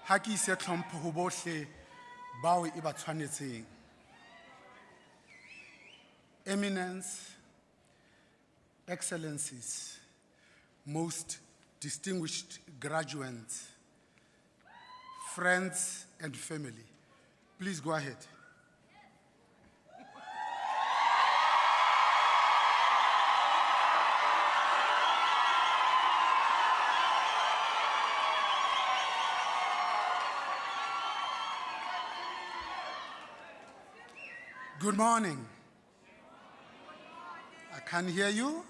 ha ke ise tlhompho ho bohle bao e ba tshwanetseng. Eminence, Excellencies, most distinguished graduates, friends and family, please go ahead. Good morning. I can't hear you.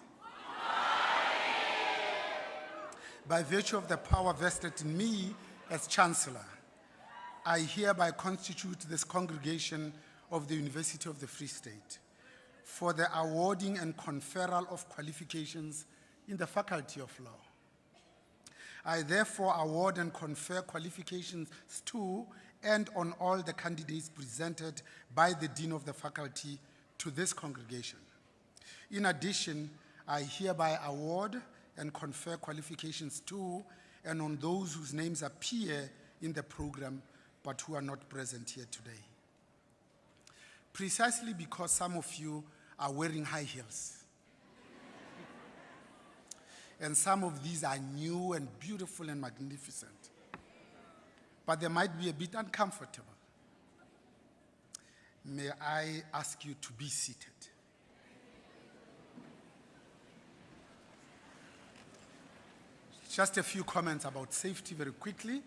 By virtue of the power vested in me as Chancellor, I hereby constitute this congregation of the University of the Free State for the awarding and conferral of qualifications in the Faculty of Law. I therefore award and confer qualifications to and on all the candidates presented by the Dean of the Faculty to this congregation. In addition, I hereby award and confer qualifications to and on those whose names appear in the program but who are not present here today. Precisely because some of you are wearing high heels. And some of these are new and beautiful and magnificent. But they might be a bit uncomfortable. May I ask you to be seated? Just a few comments about safety very quickly.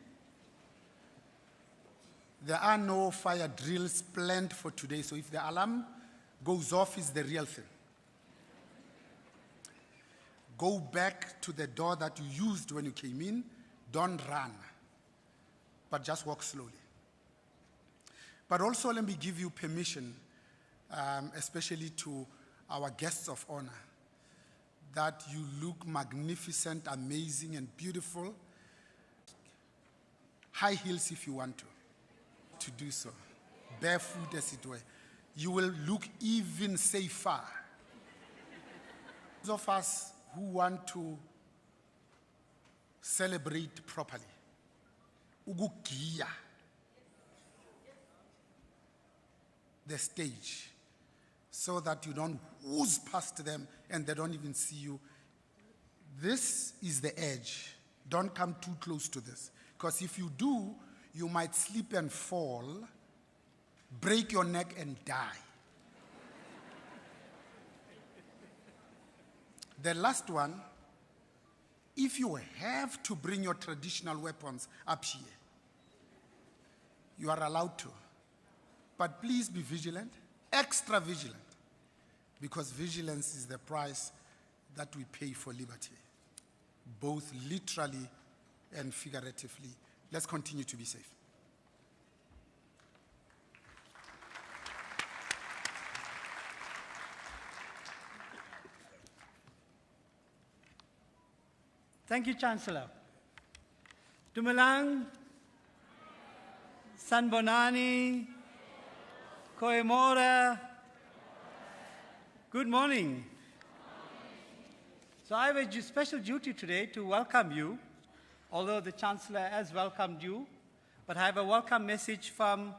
There are no fire drills planned for today, so if the alarm goes off, it's the real thing. Go back to the door that you used when you came in. Don't run, but just walk slowly. But also let me give you permission, especially to our guests of honor, that you look magnificent, amazing, and beautiful. High heels if you want to do so. Barefoot as it were. You will look even safer. Those of us who want to celebrate properly, ukugiya the stage so that you don't ooze past them and they don't even see you. This is the edge. Don't come too close to this, because if you do, you might slip and fall, break your neck and die. The last one, if you have to bring your traditional weapons up here, you are allowed to. But please be vigilant, extra vigilant, because vigilance is the price that we pay for liberty, both literally and figuratively. Let's continue to be safe. Thank you, Chancellor. Dumelang, Sanbonani, Koemora. Good morning. So I have a special duty today to welcome you, although the Chancellor has welcomed you, but I have a welcome message from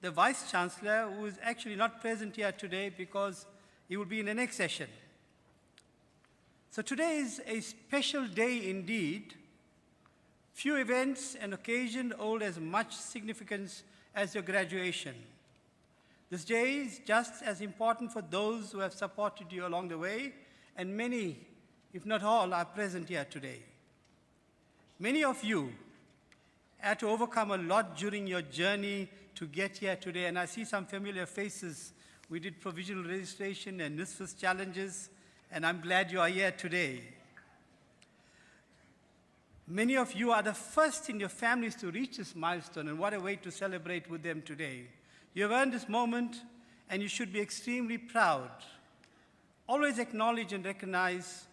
the Vice Chancellor, who is actually not present here today because he will be in the next session. So today is a special day indeed. Few events and occasions hold as much significance as your graduation. This day is just as important for those who have supported you along the way, and many, if not all, are present here today. Many of you had to overcome a lot during your journey to get here today, and I see some familiar faces. We did provisional registration and UFS challenges, and I'm glad you are here today. Many of you are the first in your families to reach this milestone, and what a way to celebrate with them today. You have earned this moment, and you should be extremely proud. Always acknowledge and recognize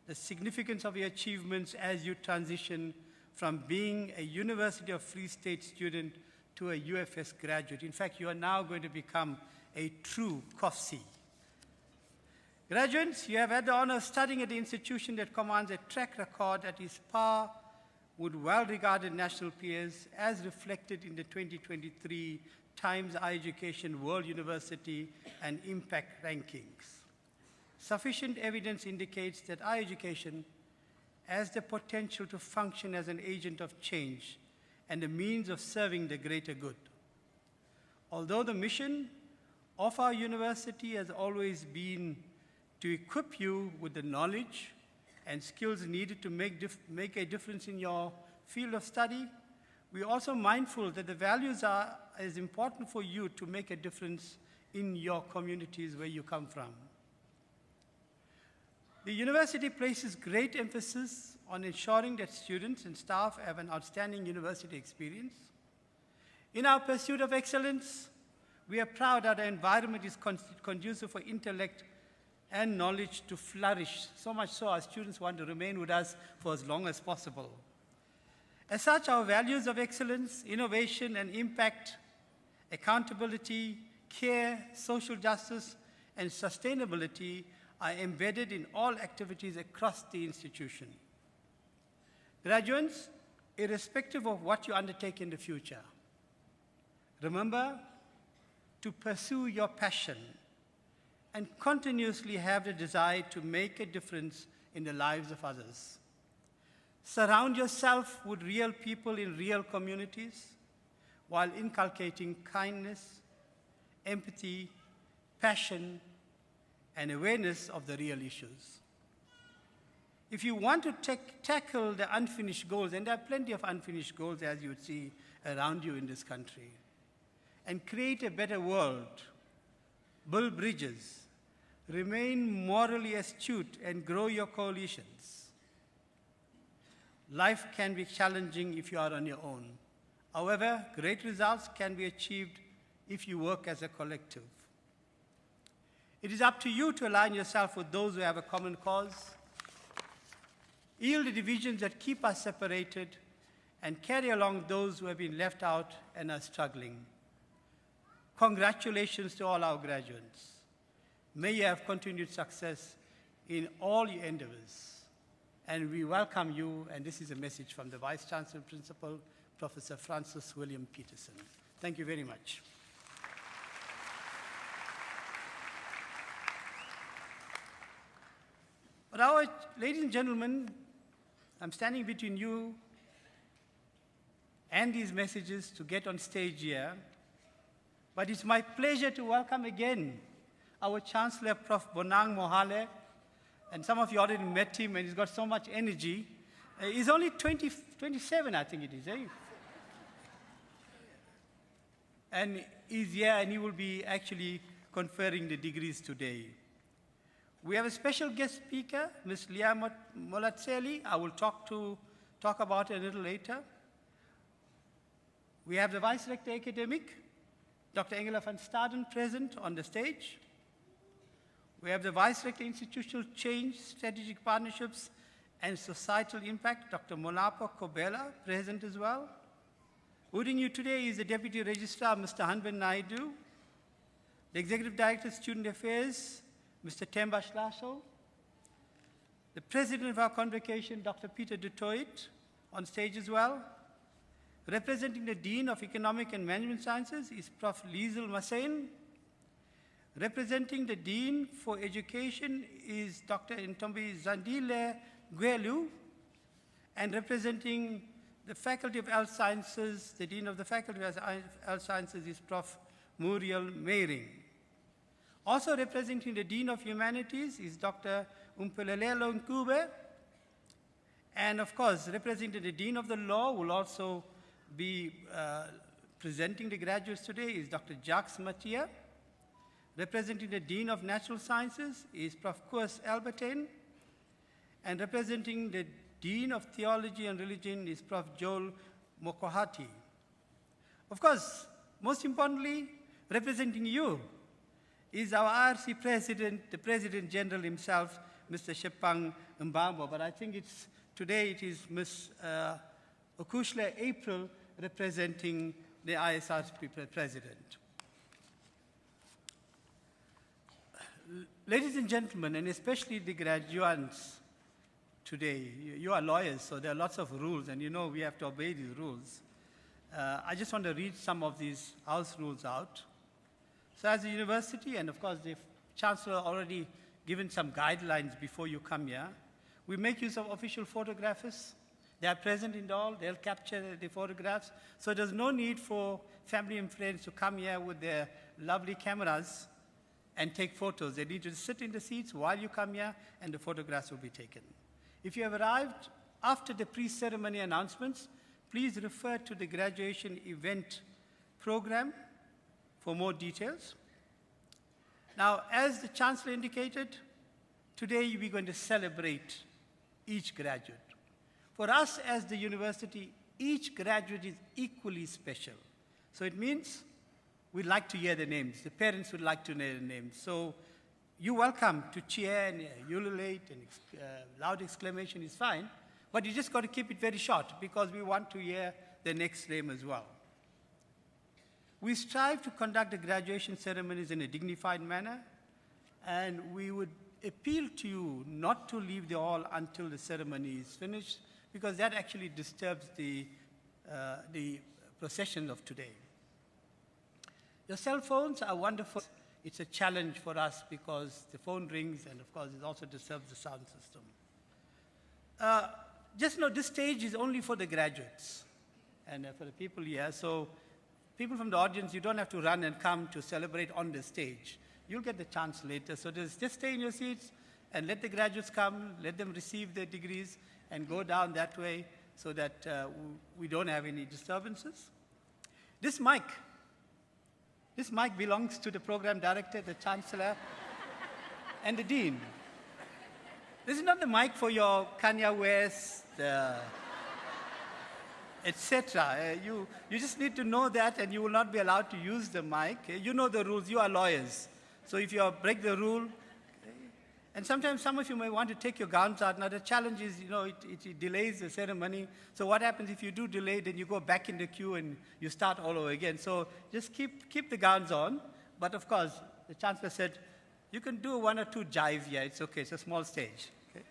the significance of your achievements as you transition from being a University of Free State student to a UFS graduate. In fact, you are now going to become a true COFC. Graduates, you have had the honor of studying at the institution that commands a track record that is par with well-regarded national peers as reflected in the 2023 Times Higher Education World University and Impact Rankings. Sufficient evidence indicates that higher education has the potential to function as an agent of change and a means of serving the greater good. Although the mission of our university has always been to equip you with the knowledge and skills needed to make a difference in your field of study, we are also mindful that the values are as important for you to make a difference in your communities where you come from. The university places great emphasis on ensuring that students and staff have an outstanding university experience. In our pursuit of excellence, we are proud that our environment is conducive for intellect and knowledge to flourish, so much so our students want to remain with us for as long as possible. As such, our values of excellence, innovation and impact, accountability, care, social justice, and sustainability are embedded in all activities across the institution. Graduates, irrespective of what you undertake in the future, remember to pursue your passion and continuously have the desire to make a difference in the lives of others. Surround yourself with real people in real communities while inculcating kindness, empathy, passion, and awareness of the real issues. If you want to tackle the unfinished goals, and there are plenty of unfinished goals as you would see around you in this country, and create a better world, build bridges, remain morally astute, and grow your coalitions. Life can be challenging if you are on your own. However, great results can be achieved if you work as a collective. It is up to you to align yourself with those who have a common cause, heal the divisions that keep us separated, and carry along those who have been left out and are struggling. Congratulations to all our graduates. May you have continued success in all your endeavors. And we welcome you, and this is a message from the Vice Chancellor Principal, Professor Francis William Peterson. Thank you very much. But ladies and gentlemen, I'm standing between you and these messages to get on stage here. But it's my pleasure to welcome again our Chancellor, Prof. Bonang Mohale. And some of you already met him, and he's got so much energy. He's only 27, I think it is, eh? And he's here, and he will be actually conferring the degrees today. We have a special guest speaker, Ms. Leah Molatseli. I will talk about her a little later. We have the Vice Rector Academic, Dr. Engela van Staden, present on the stage. We have the Vice Rector Institutional Change, Strategic Partnerships, and Societal Impact, Dr. Molapo Kobela, present as well. Holding you today is the Deputy Registrar, Mr. Hanben Naidu, the Executive Director of Student Affairs, Mr. Temba Shlaso, the President of our convocation, Dr. Peter du Toit, on stage as well. Representing the Dean of Economic and Management Sciences is Prof. Liesel Masen. Representing the Dean for Education is Dr. Ntombi Zandile Gwelu. And representing the Faculty of Health Sciences, the Dean of the Faculty of Health Sciences is Prof. Muriel Meiring. Also representing the Dean of Humanities is Dr. Umpelelelo Nkube. And of course, representing the Dean of the Law will also be presenting the graduates today is Dr. Jacques Mattia. Representing the Dean of Natural Sciences is Prof. Koos Albertine. And representing the Dean of Theology and Religion is Prof. Joel Mokohati. Of course, most importantly, representing you is our IRC President, the President General himself, Mr. Shepang Mbambo. But I think today it is Ms. Okushla April representing the ISRP President. Ladies and gentlemen, and especially the graduates, today. You are lawyers, so there are lots of rules, and you know we have to obey these rules. I just want to read some of these house rules out. So as a university, and of course the Chancellor already given some guidelines before you come here, we make use of official photographers. They are present in the hall, they'll capture the photographs. So there's no need for family and friends to come here with their lovely cameras and take photos. They need to sit in the seats while you come here, and the photographs will be taken. If you have arrived after the pre-ceremony announcements, please refer to the graduation event program for more details. Now, as the Chancellor indicated, today we're going to celebrate each graduate. For us as the university, each graduate is equally special. So it means we'd like to hear the names. The parents would like to know the names. So you're welcome to cheer and ululate, and loud exclamation is fine, but you just got to keep it very short because we want to hear the next name as well. We strive to conduct the graduation ceremonies in a dignified manner, and we would appeal to you not to leave the hall until the ceremony is finished, because that actually disturbs the procession of today. Your cell phones are wonderful. It's a challenge for us because the phone rings, and of course it also disturbs the sound system. Just know this stage is only for the graduates and for the people here. So people from the audience, you don't have to run and come to celebrate on the stage. You'll get the chance later. So just stay in your seats and let the graduates come, let them receive their degrees, and go down that way so that we don't have any disturbances. This mic belongs to the program director, the Chancellor, and the Dean. This is not the mic for your Kanye West, etc. You just need to know that, and you will not be allowed to use the mic. You know the rules. You are lawyers. So if you break the rule, and sometimes some of you may want to take your gowns out. Now the challenge is, it delays the ceremony. So what happens if you do delay, then you go back in the queue and you start all over again. So just keep the gowns on. But of course, the Chancellor said, you can do one or two jive here. It's okay. It's a small stage. Okay?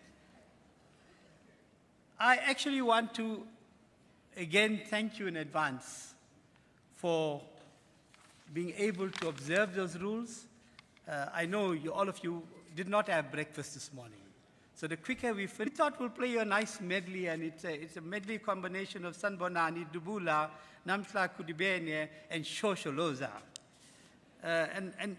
I actually want to, again, thank you in advance for being able to observe those rules. I know all of you did not have breakfast this morning. So the quicker we thought we'll play you a nice medley, and it's a medley combination of Sanbonani, Dubula, Namhla Kudibene, and Shosholoza. And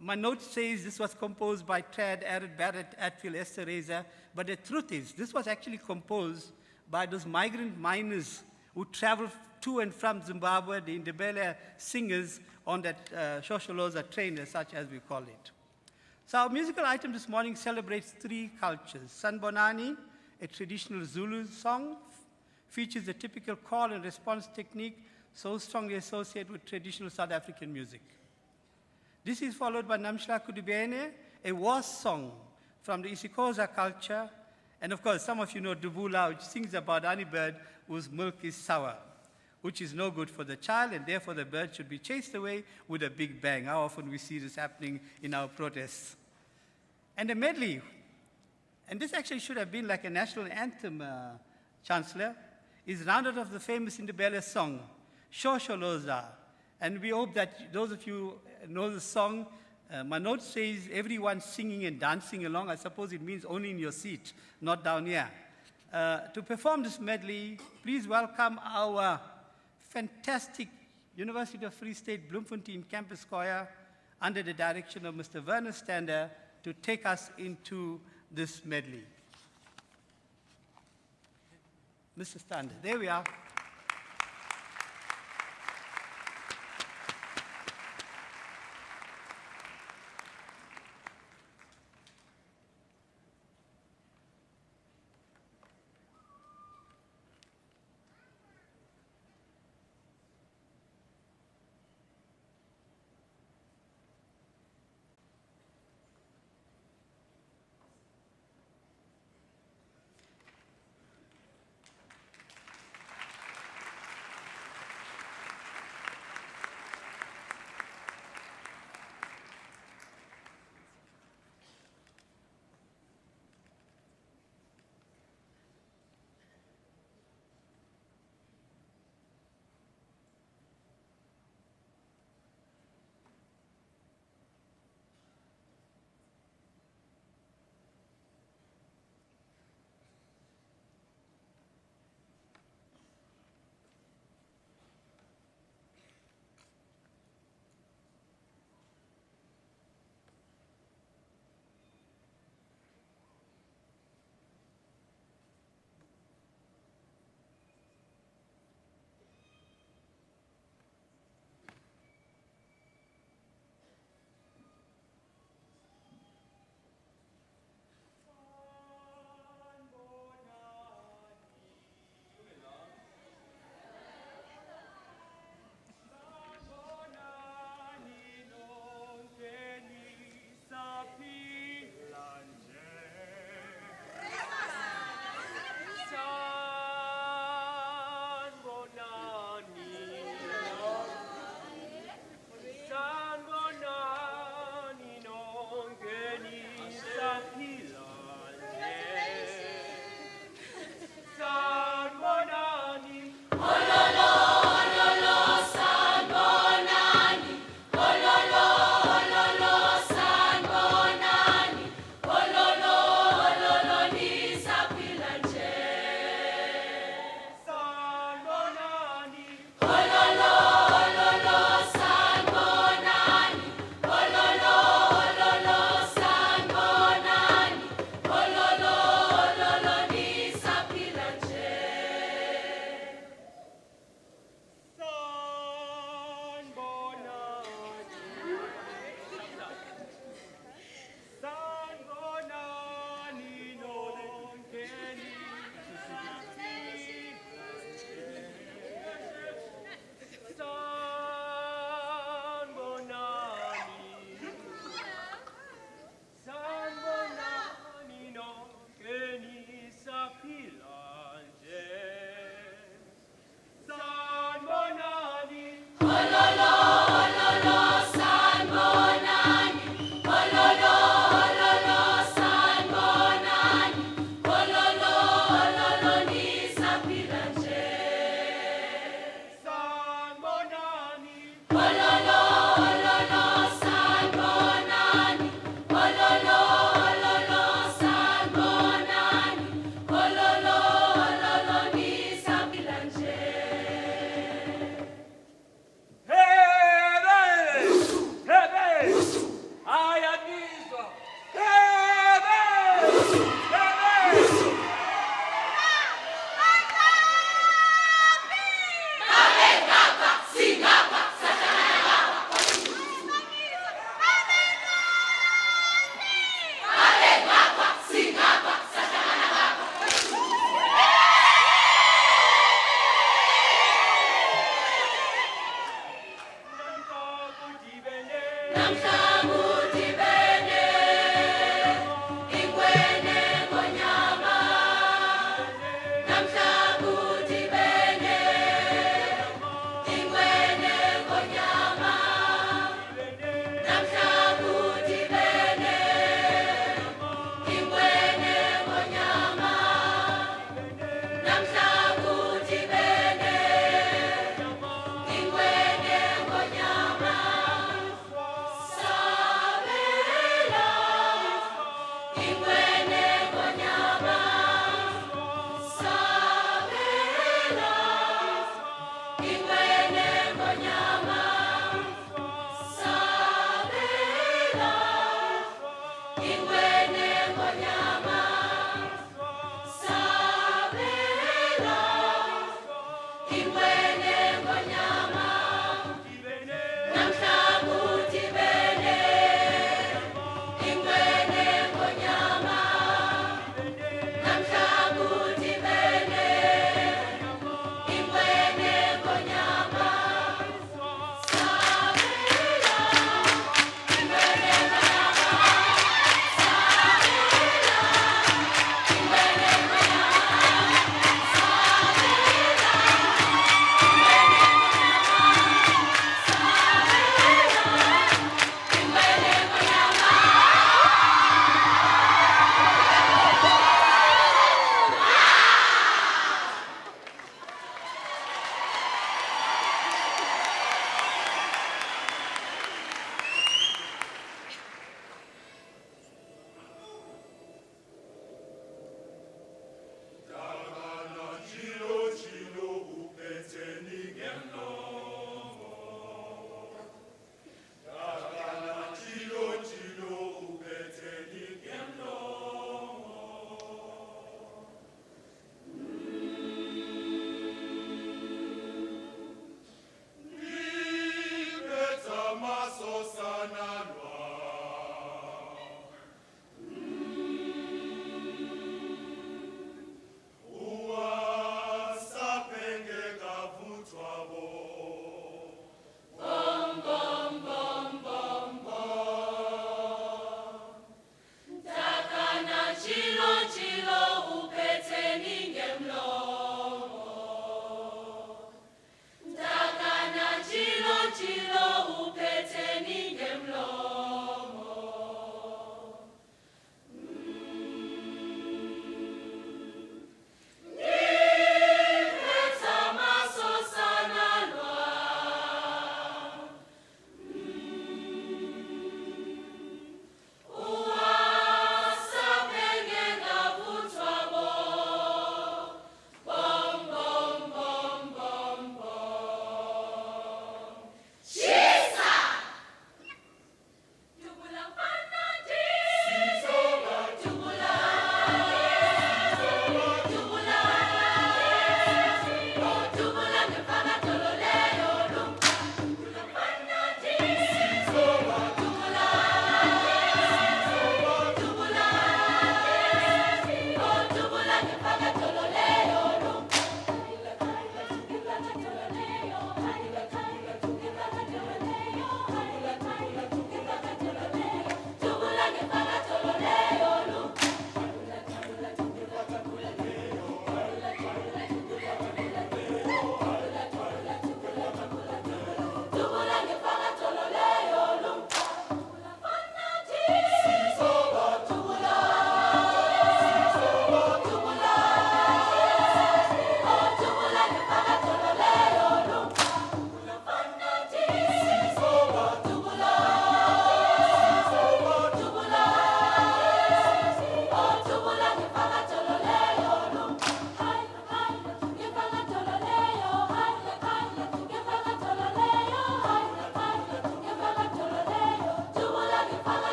my note says this was composed by Trad, Arid, Barrett, Atfield, Esther Reza, but the truth is this was actually composed by those migrant miners who traveled to and from Zimbabwe, the Ndebele singers on that Shosholoza train, as such as we call it. So our musical item this morning celebrates three cultures. Sanbonani, a traditional Zulu song, features a typical call and response technique so strongly associated with traditional South African music. This is followed by Namhla Kudibene, a war song from the isiXhosa culture. And of course, some of you know Dubula, which sings about honey bird whose milk is sour, which is no good for the child, and therefore the bird should be chased away with a big bang. How often we see this happening in our protests. And a medley, and this actually should have been like a national anthem, Chancellor, is rounded off the famous Ndebele song, Shosholoza. And we hope that those of you know the song. My note says everyone singing and dancing along. I suppose it means only in your seat, not down here. To perform this medley, please welcome our fantastic University of Free State Bloemfontein campus choir under the direction of Mr. Werner Stander to take us into this medley. Mr. Stander, there we are.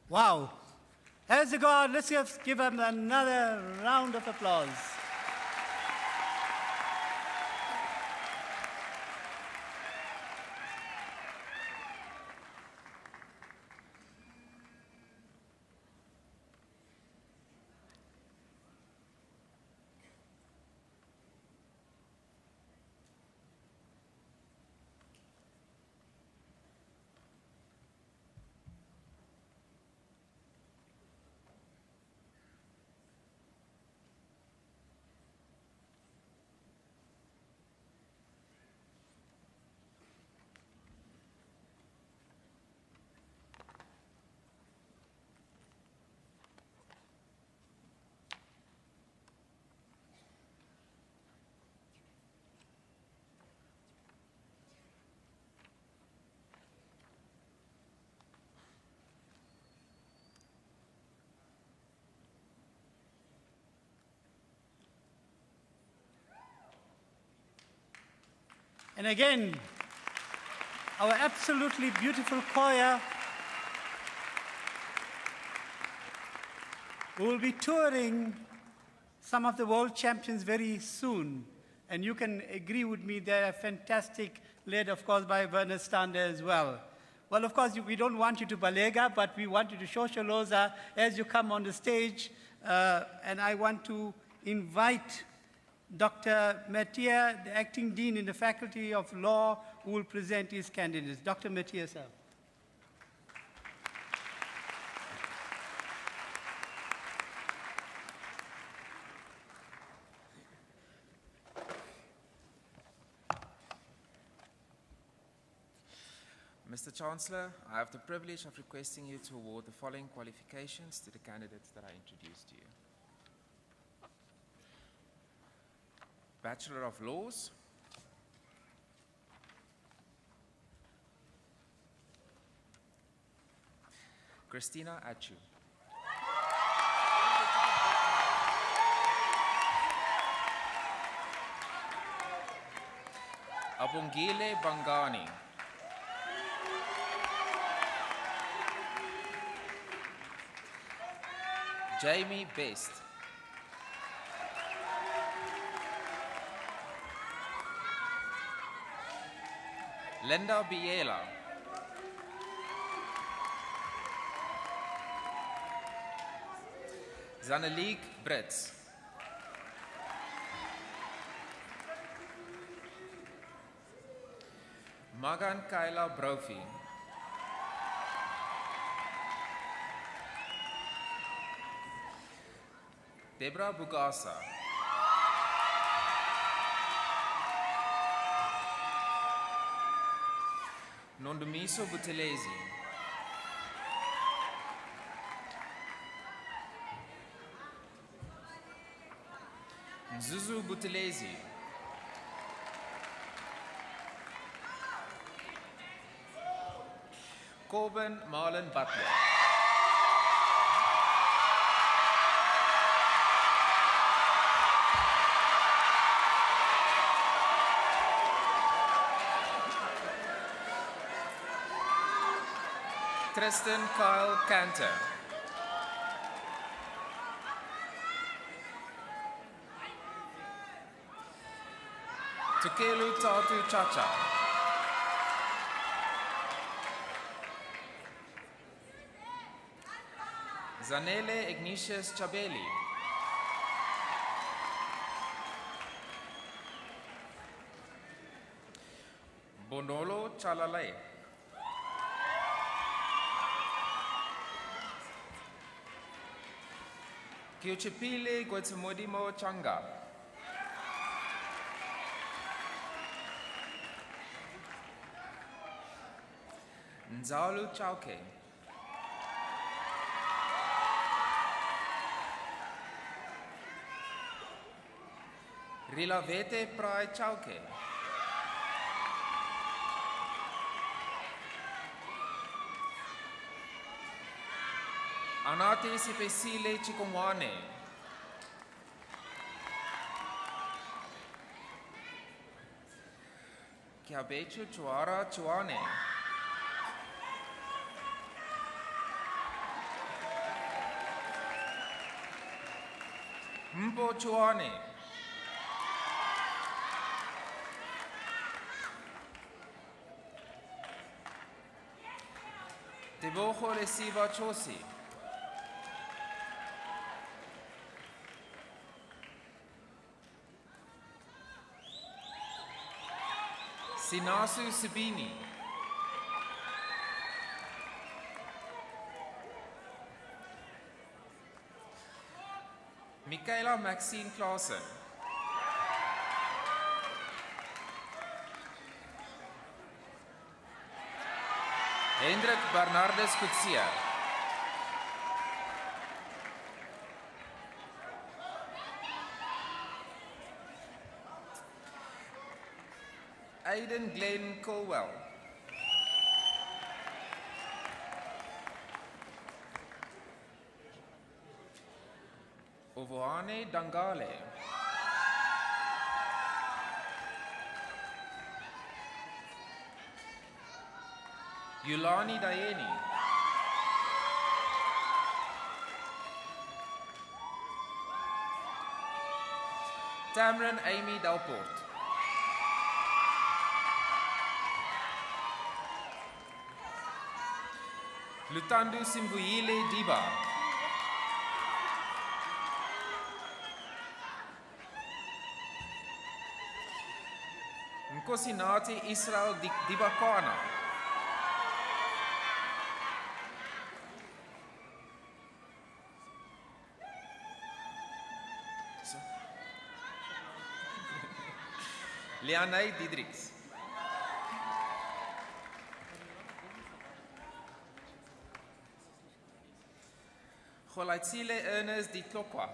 Wow. As you go out, let's give them another round of applause. And again, our absolutely beautiful choir who will be touring some of the world champions very soon. And you can agree with me, they're fantastic, led, of course, by Werner Stander as well. Well, of course, we don't want you to balega, but we want you to shosholoza as you come on the stage. And I want to invite Dr. Mattia, the acting dean in the Faculty of Law, who will present his candidates. Dr. Mattia, sir. Mr. Chancellor, I have the privilege of requesting you to award the following qualifications to the candidates that I introduced to you. Bachelor of Laws, Christina Achu. Abongile Bangani. Jamie Best. Linda Biela. Zanelique Brits. Magan Kaila Brophy. Debra Bugasa. Nondumiso Butelezi. Nzuzu Butelezi. Corbin Marlon Butler. Tristan Kyle Cantor. Tukelu Tatu Chacha. Zanele Ignatius Chabeli. Bondolo Chalalay. Kiochipile Gwetemodimo Changa. Nzalu Chauke. Rilavete Prai Chauke. Anate Sipesile Chikomwane. Kiabechu Chuara Chuane. Mpo Chuane. Teboho Resiva Chosi. Sinasu Sabini. Michaela Maxine Clausen. Hendrik Bernardus Kutsia. Aiden Glenn Colwell. Ovoane Dangale. Yulani Dayeni. Tamron Amy Delport. Lutandu Simbuile Diba. Nkosinati Israel Dibakana. Leanay Diedrichs. Golaitsile Ernest Ditlokwa.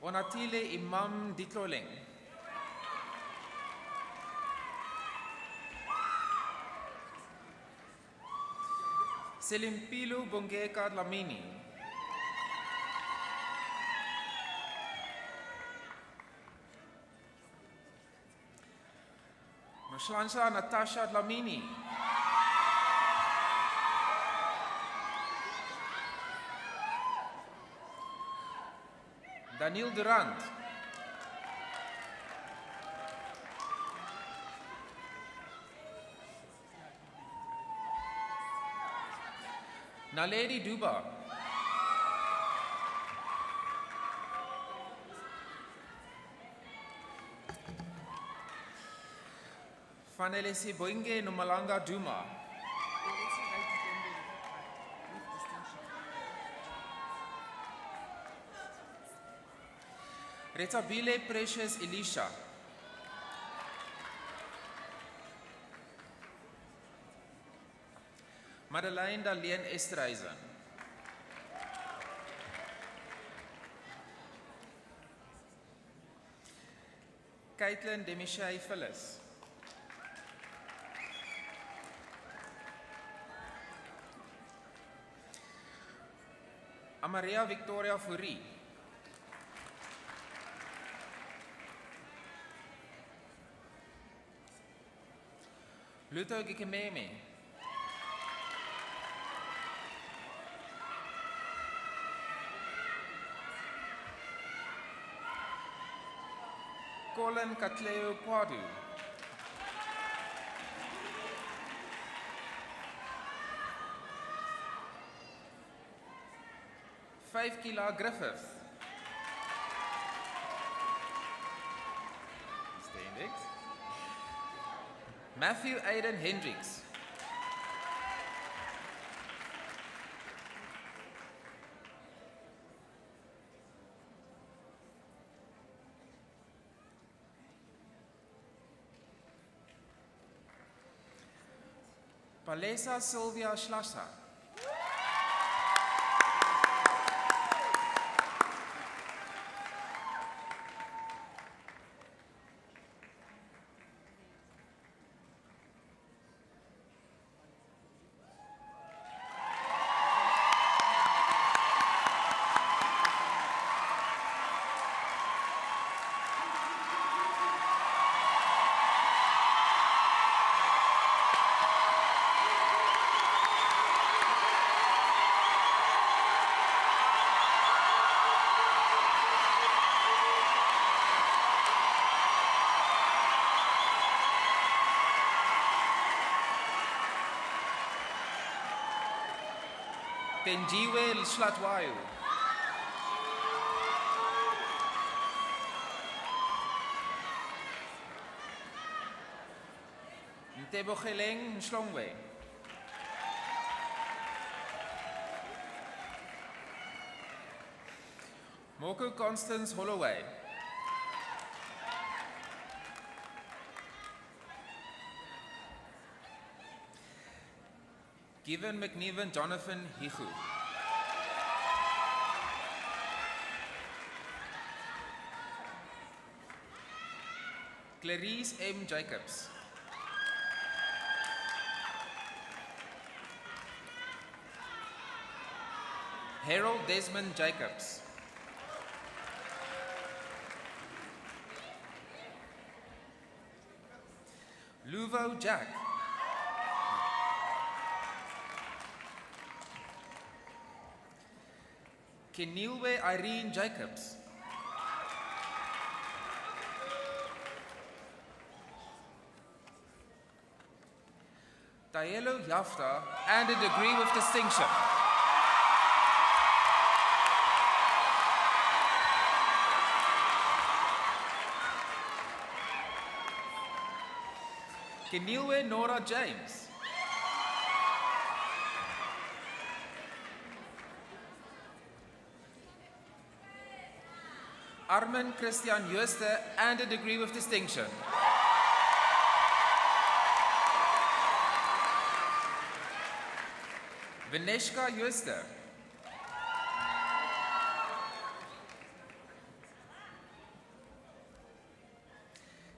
Onatile Imam Ditloling. Selimpilo Bongeka Dlamini. Mashlansha Natasha Dlamini. Daniel Durant. Naledi Duba. Fanelesi Boinge Numalanga Duma. Retabile Precious Elisha. Madeleine Dalien Estreisen. Caitlin Demichai Phyllis. Amaria Victoria Fourie. Luto Gikememe. Colin Katleo Kwadu. Kila Griffith. Stay Matthew Aiden Hendricks. Palesa Sylvia Schlosser. Tenjiwe Slatwayo. Ntebogeleng Nhlongwe. Moko Constance Holloway. Given McNeven Jonathan Hichu. Clarice M. Jacobs. Harold Desmond Jacobs. Luvo Jack. Kenilwe Irene Jacobs. Tayelo Yafta, and a degree with distinction. Kenilwe Nora James. Armin Christian Jooste, and a degree with distinction. Vaneshka Jooste.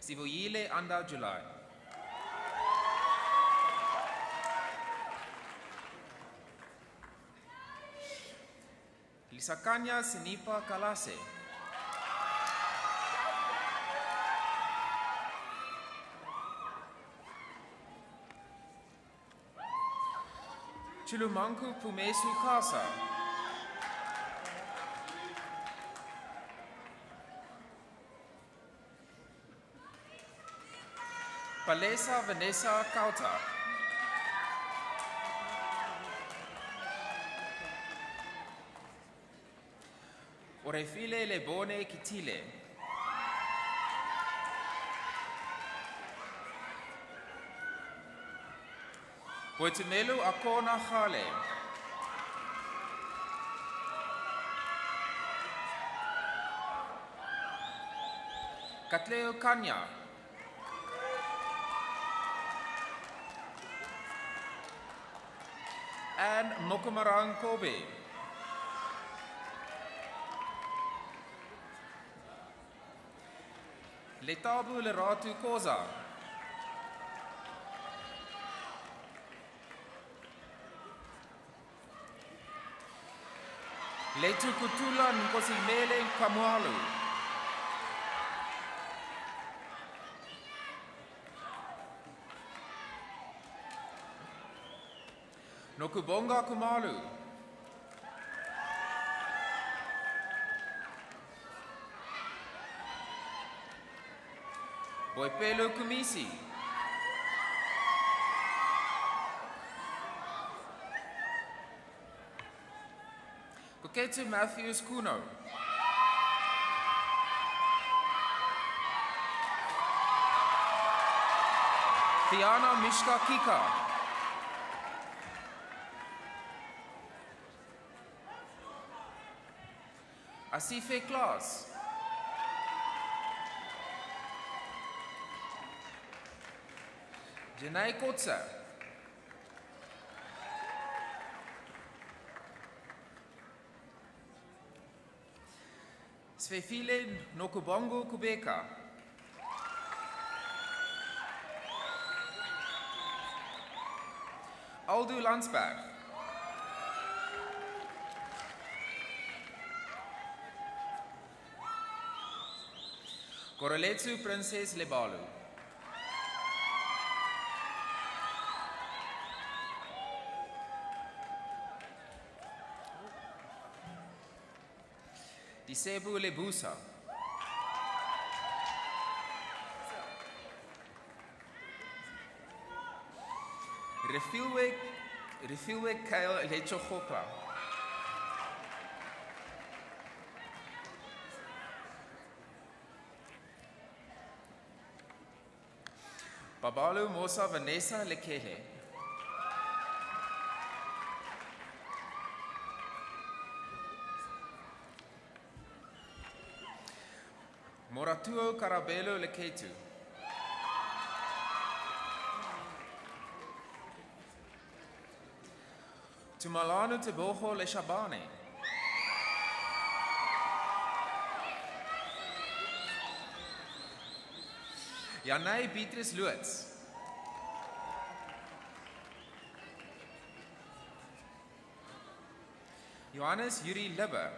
Sivoyile Anda July. Lisakanya Sinipa Kalase. Chulumanku Pumesu Kasa. Palesa Vanessa Kauta. Orefile Lebone Kitile. Boitumelu Akona Khale. Katleo Kanya. And Mokumarang Kobe. Letabu Leratu Koza. Letu Kutula Nkosimele Kamwalu. Nokubonga Kumalu. Boipelo Kumisi. Koketu Matthews Kuno. Tiana Mishka Kika. Asife Klaas. Janai Kotsa. Svefile Nokubongo Kubeka. Aldo Landsberg. Koroletsu Princess Lebalu. Disebu Lebusa. Refilwe Kyle Lechokopa. Babalu Mosa Vanessa Lekehe. Moratuo Carabelo Leketu. Tumalanu Teboho Le Shabane. Janai Beatrice Lutz. Johannes Yuri Libber.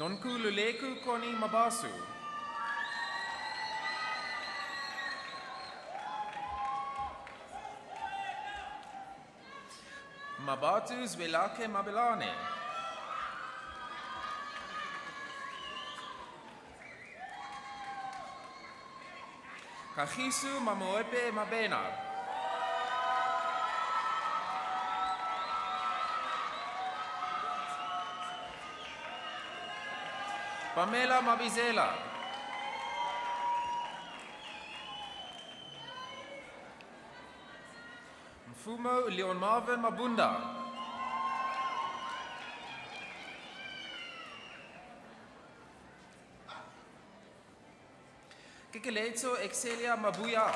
Nonkululeko Koni Mabasu. Mabatus Velake Mabelane. Kagisu Mamoepe Mabena. Pamela Mabizela. Mfumo Leon Marvin Mabunda. Kikeletso Excelia Mabuya.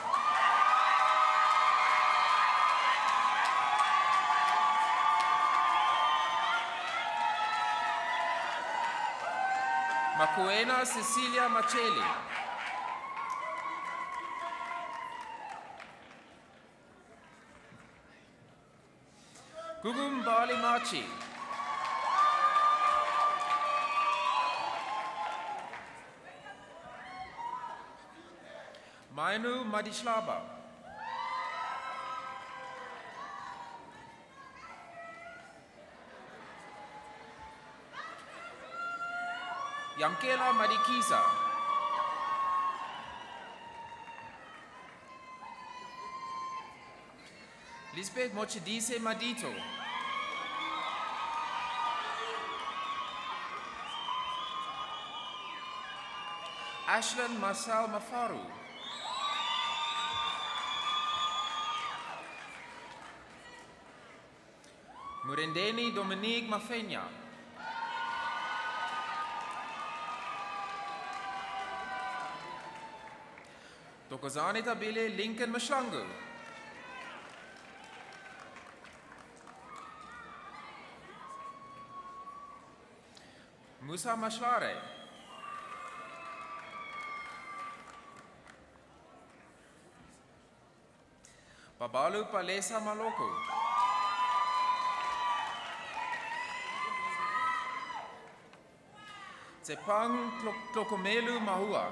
Makuena Cecilia Macheli. Gugum Bali Machi. Mainu Madishlaba. Yamkela Madikisa. Lisbeth Mochidise Madito. Ashland Marcel Mafaru. Murendeni Dominique Mafenya. Tokozani Tabile Lincoln Mashlangu. Musa Mashlare. Babalu Palesa Maloko. Tsepang Tlokomelu Mahua.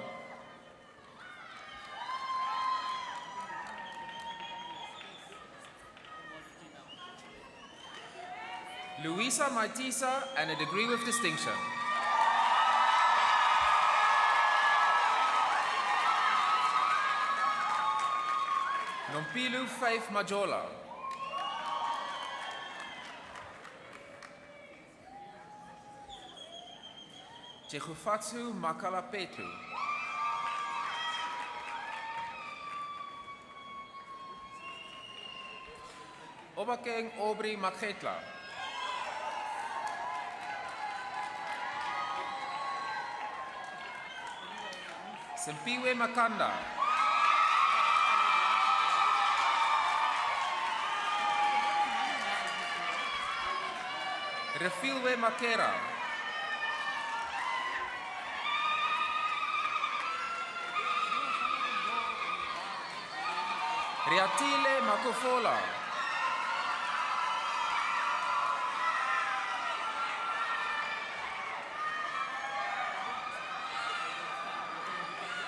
Luisa Matisa and a degree with distinction. Nompilu Faith Majola. Chehufatsu Makala Petru. Obakeng Aubrey Maketla. Sempiwe Makanda. Refilwe Makera. Riatile Makofola.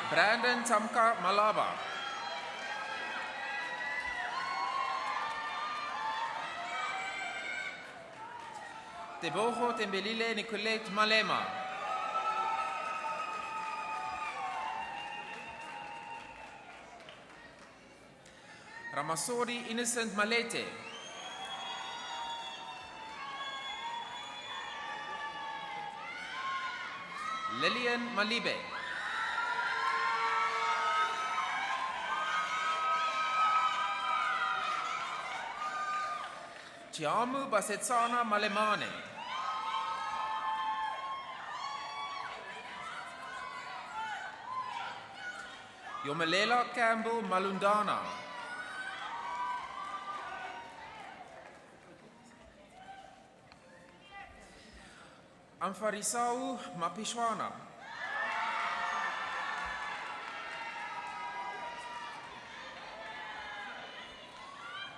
Brandon Tamka Malaba. Tebogo Tembelile Nicolette Malema. Ramasori Innocent Malete. Lillian Malibe. Chiamu Basetsana Malemane. Yomelela Campbell Malundana. Amfarisau Mapishwana.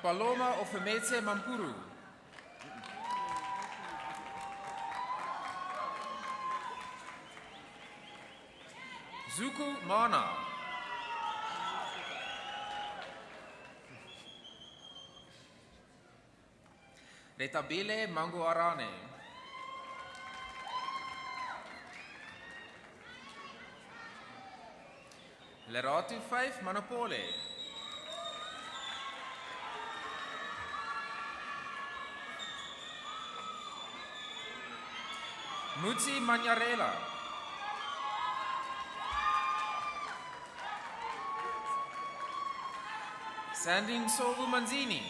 Paloma Ofemetse Mampuru. Zuku Mana. Retabile Manguarane. Leratu 5 Manopole. Mutsi Manyarela. Sanding Sovu Manzini.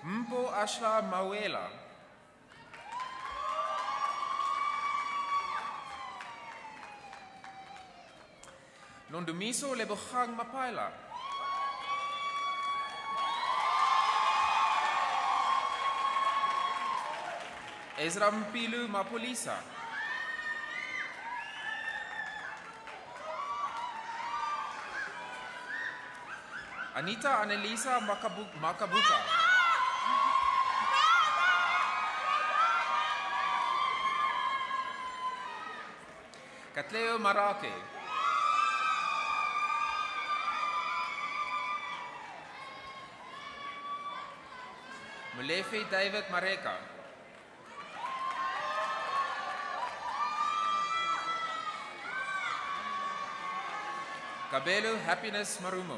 Mpo Ashla Mawela. Londumiso Lebogang Mapaila. Ezra Mpilu Mapolisa. Anita Annelisa Makabuka. Katleo Marake. Mulefe David Mareka. Kabelo Happiness Marumo.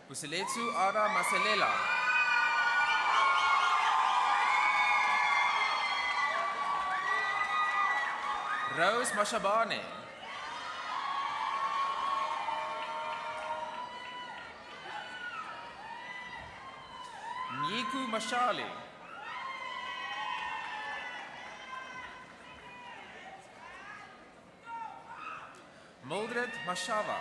Puseletsu Ara Maselela. Rose Mashabane. Nyiku Mashali. Mildred Mashava.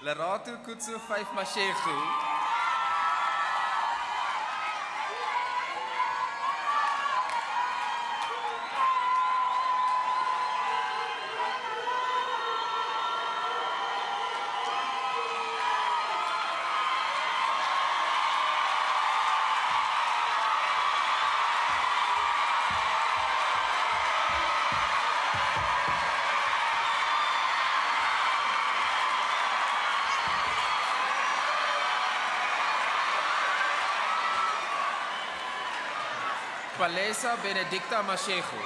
Leratu Kutsu 5 Mashegu. Palesa Benedicta Mashego.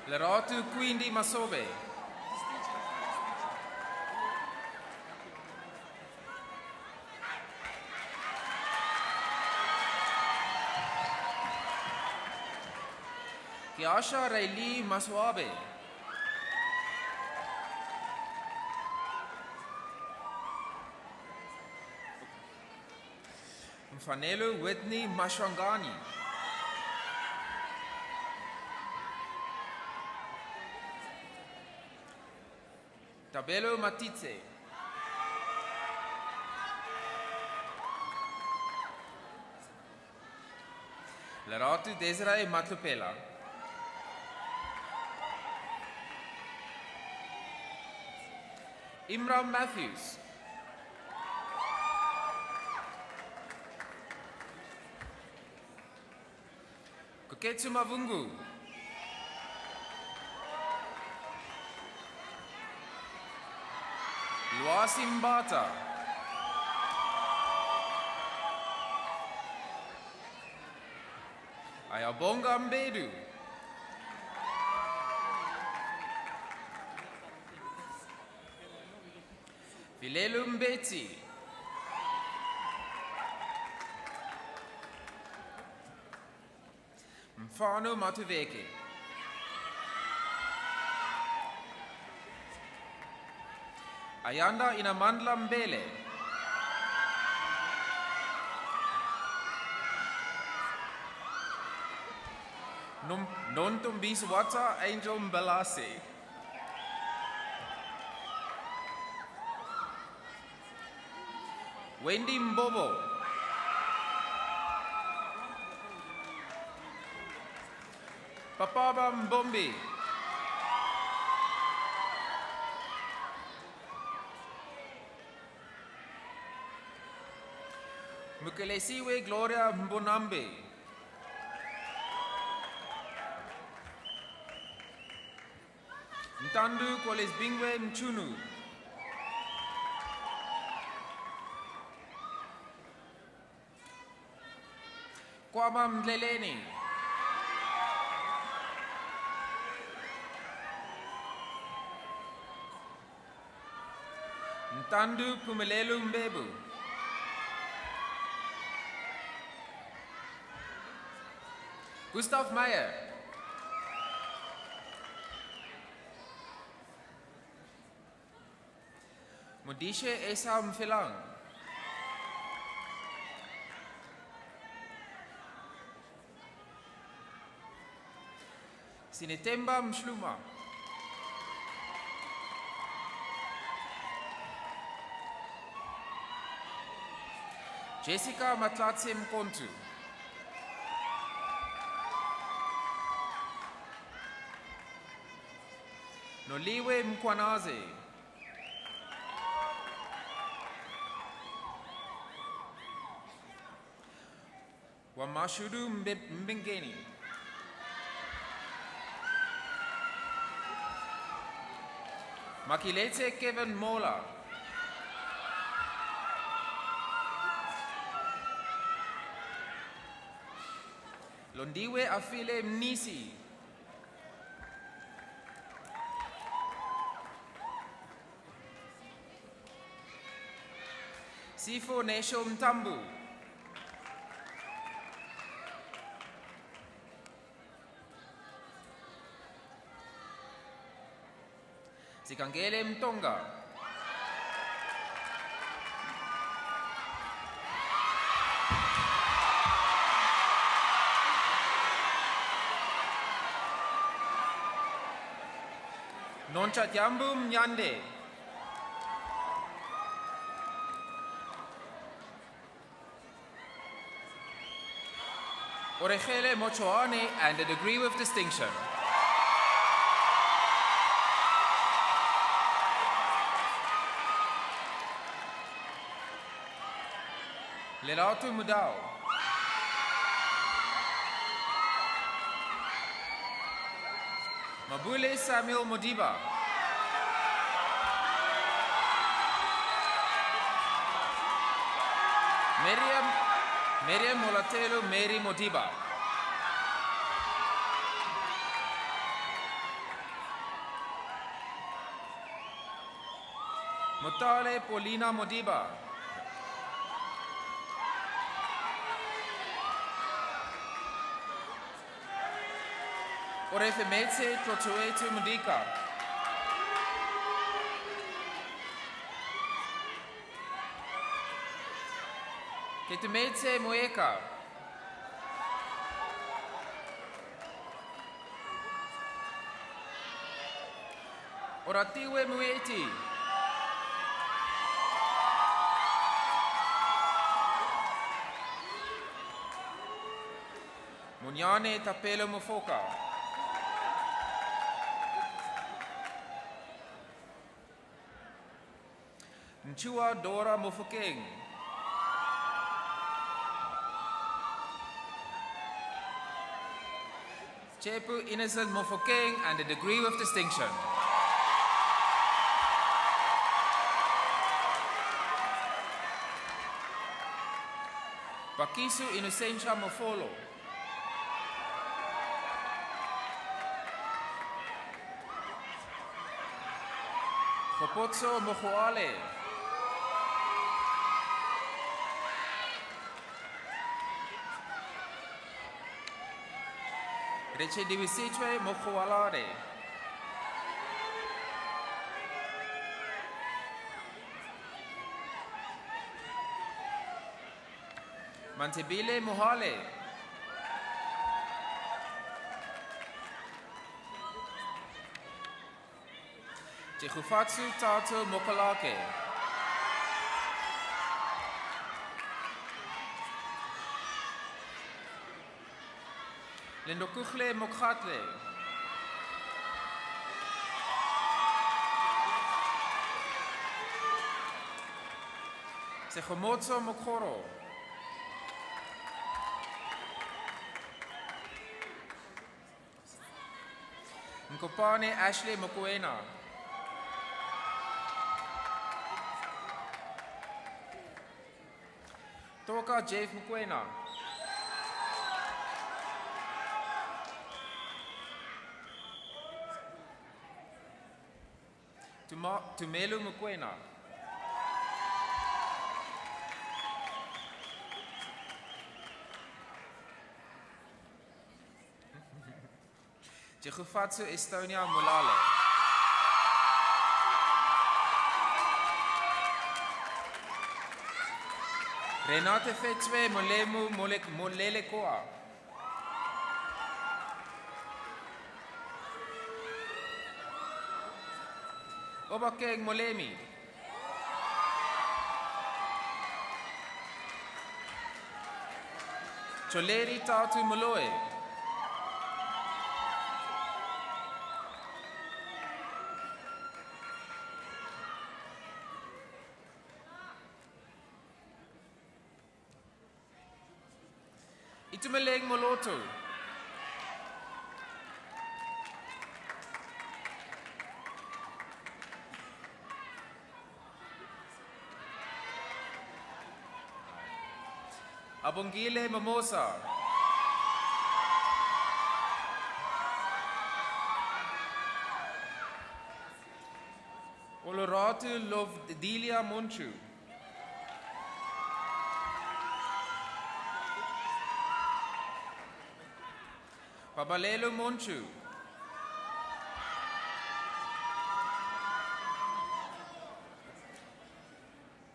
Leratu Quindi Masobe. Kiasha Reili Maswabe. Mfanelo Whitney Mashwangani. Tabelo Matitse. Leratu Desiree Matlupela. Imran Matthews. Koketsu Mavungu. Luasi Mbata. Ayabonga Mbedu. Vilelu Mbeti. Mfano Matuveke. Ayanda Inamandla Mbele. Nontumbiswata Angel Mbalase. Wendy Mbobo. Papaba Mbombi. Mukelesiwe Gloria Mbonambe. Ntandu Kolesbingwe Mchunu. Kwama Mdleleni. Ntandu Pumelelu Mbebu. Gustav Meyer. Modisha Esa Mfilang. Sinetemba Mshluma. Jessica Matlatse Mkontu. Noliwe Mkwanaze. Wamashudu Mbengeni. Makilete Kevin Mola. Londiwe Afile Mnisi. Sifo Nesho Mtambu. Sikangele Mtonga. Nonchat Yambu Mnyande. Orechele Mochoane and a degree with distinction. Lelatu Mudau. Mabule Samuel Modiba. Miriam Molatelo Mary Modiba. Motale Paulina Modiba. Orefemetse Trotuetu Mudika. Ketumetse Moeka. Oratiwe Mueti. Munyane Tapelo Mofoka. Nchua Dora Mofokeng. Chepu Innocent Mofokeng and a degree of distinction. Pakisu Innocentia Mofolo. Hopotso Mohoale. Reche Divisitwe Mohoalare. Mantebile Mohale. Chihufatsu Tato Mokolake. Lendokukhle Mokhatle. Segomotso Mokgoro. Nkopane Ashley Mokoena. Toka Jeff Mokoena. Tumelu Mokoena. Jehufatsu Estonia Molale. Renate Fetswe Molemu Molele Koa. Obakeng Molemi. Choleri Tatu Moloe. Itumeleng Moloto. Abongile Mimosa. Oloratu Lovdilia Monchu. Babalelo Monchu.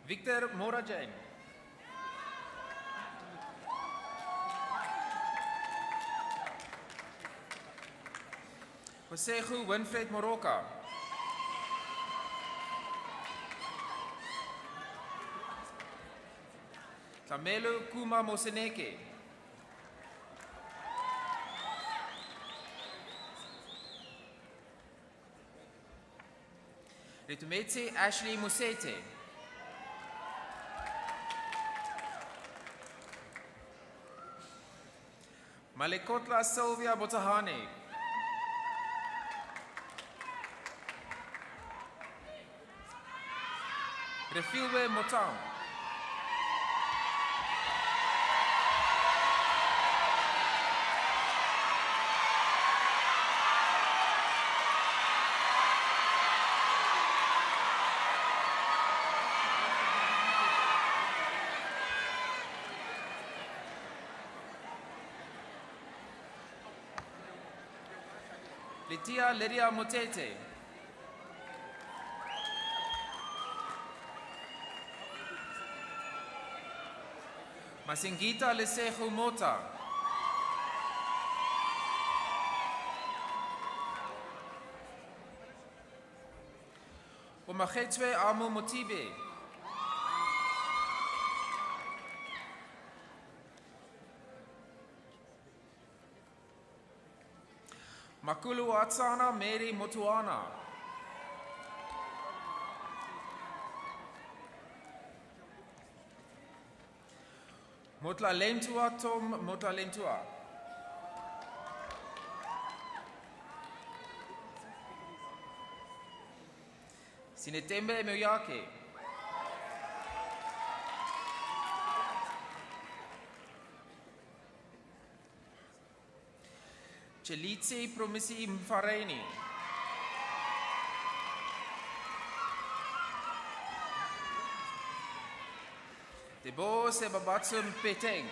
Victor Morajan. Josehu Winfred Moroka. Tamelo Kuma Moseneke. Ritumetse Ashley Musete. Malekotla Sylvia Botahane. Refilwe Motang. Litia Lydia Motete. Masingita Lesehu Mota. Omachetwe Amu Motibe. Makulu Atsana Mary Motuana. Motla Lentua Tom Motla Lentua. Sinetembe Moyake. Chelitsi Promisi Mfareni. Debo Sebabatsum Peteng.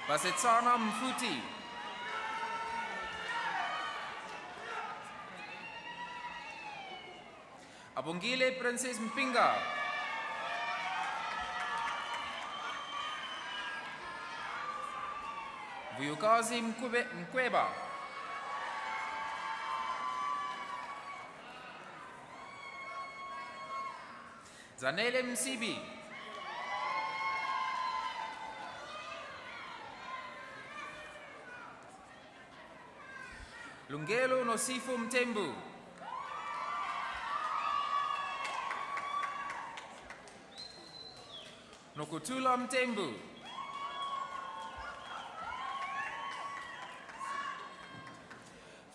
Basetsana Mfuti. Abongile Princess Mpinga. Vuyukazi Mkweba. Zanele Msibi. Lungelo Nosifo Mtembu. Nokutula Mtembu.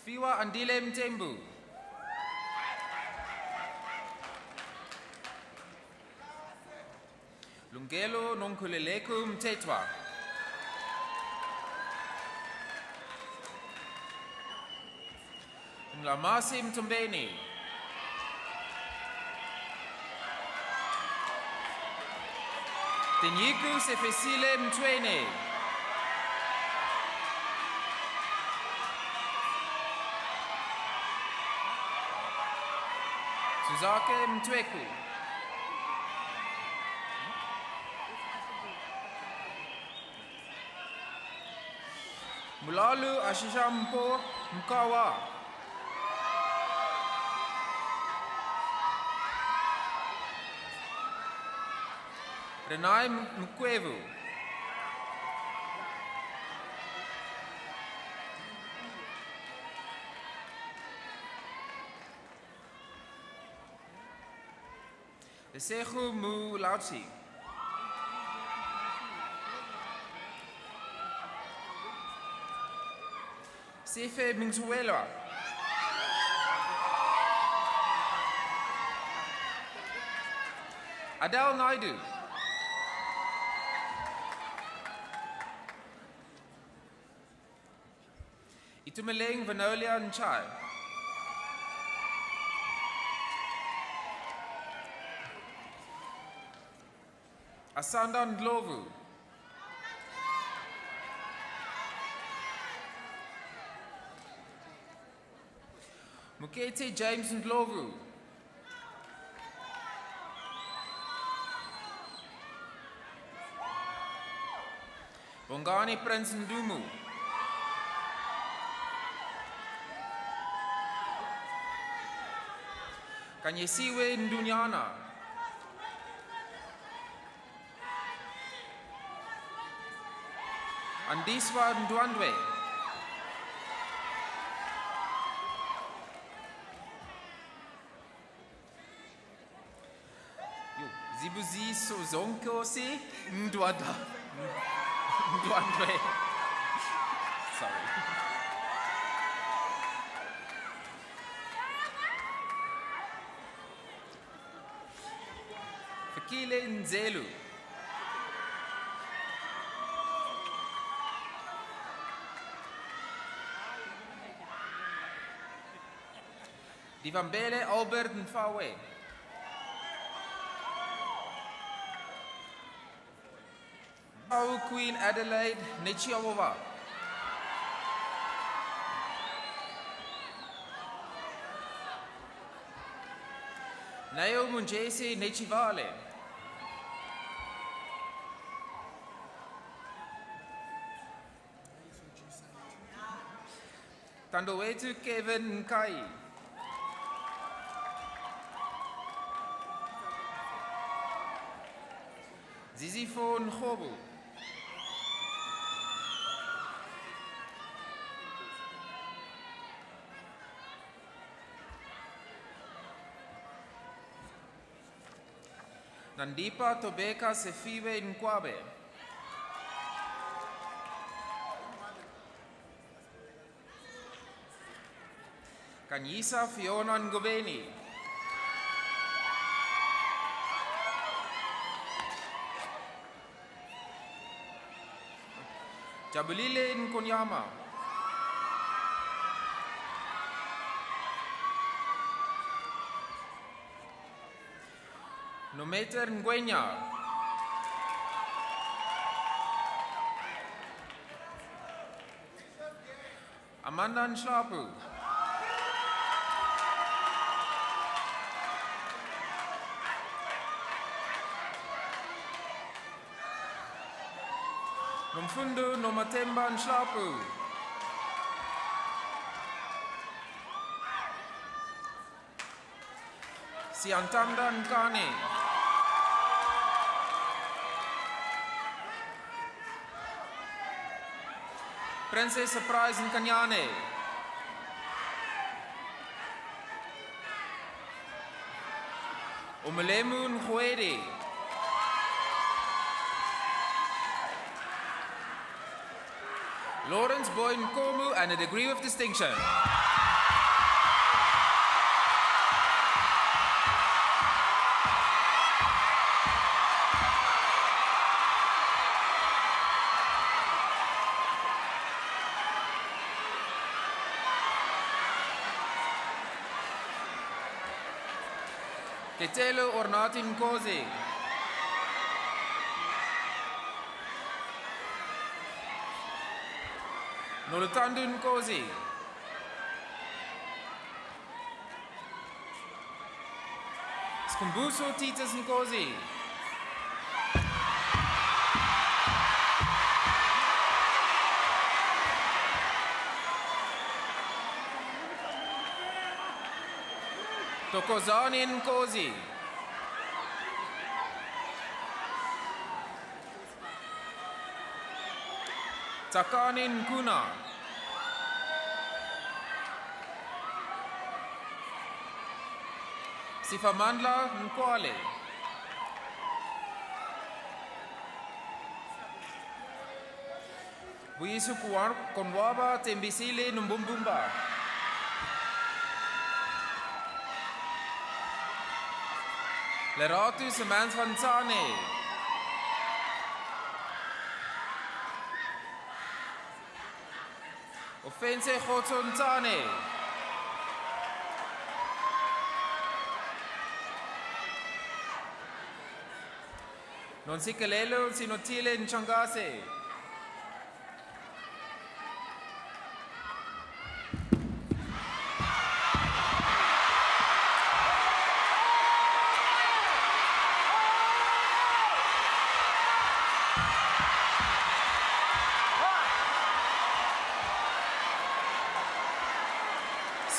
Fiwa Andile Mtembu. Lungelo Nonkuleleku Mtetwa. Nglamasi Mtumbeni. Tenyiku Sefesile Mtwene. Suzake Mtweku. Mulalu Ashishampo Mkawa. Renai Mkwevu. Lesehu Mulauchi. Sefe Mingsuela. Adele Naidu. Itumeleng Vanolia Nchai. Asanda Ndlovu. Mukete James Ndlovu. Bongani Prince Ndumu. Kanyesiwe Ndunyana. Andiswa Ndwandwe. Zibuzi Sozonko si Ndwada. Ndwandwe. Sorry. Fakile Nzelu. Divambele Albert Mfawe. Queen Adelaide Nechiawova. Nayo Munjesi Nechivale. Tandowetu Kevin Nkai. Zizifo Nkhobu. Nandipa Tobeka Sefiwe Nkwabe. Kanyisa Fiona Ngobeni. Jabulile Nkonyama. Nometer Ngwenya. Amanda Nshlapu. Nomfundo Nomatemba Nshlapu. Siantanda Nkane. Princess Surprise Nkanyane. Umalemu Ngwede. Lawrence Boy Nkomu and a degree of distinction. Ketelo Ornati Nkosi. Nolutandu Nkosi. Skumbuso Titus Nkosi. Tokozani Nkosi. Takani Nkuna. Sifamandla Nkwale. Buyisu Konwaba Tembisile Numbumbumba. Leratu Samantha van Tsane. Offense Godson Tsane. Nonsikelelo Sinotile Nchangase.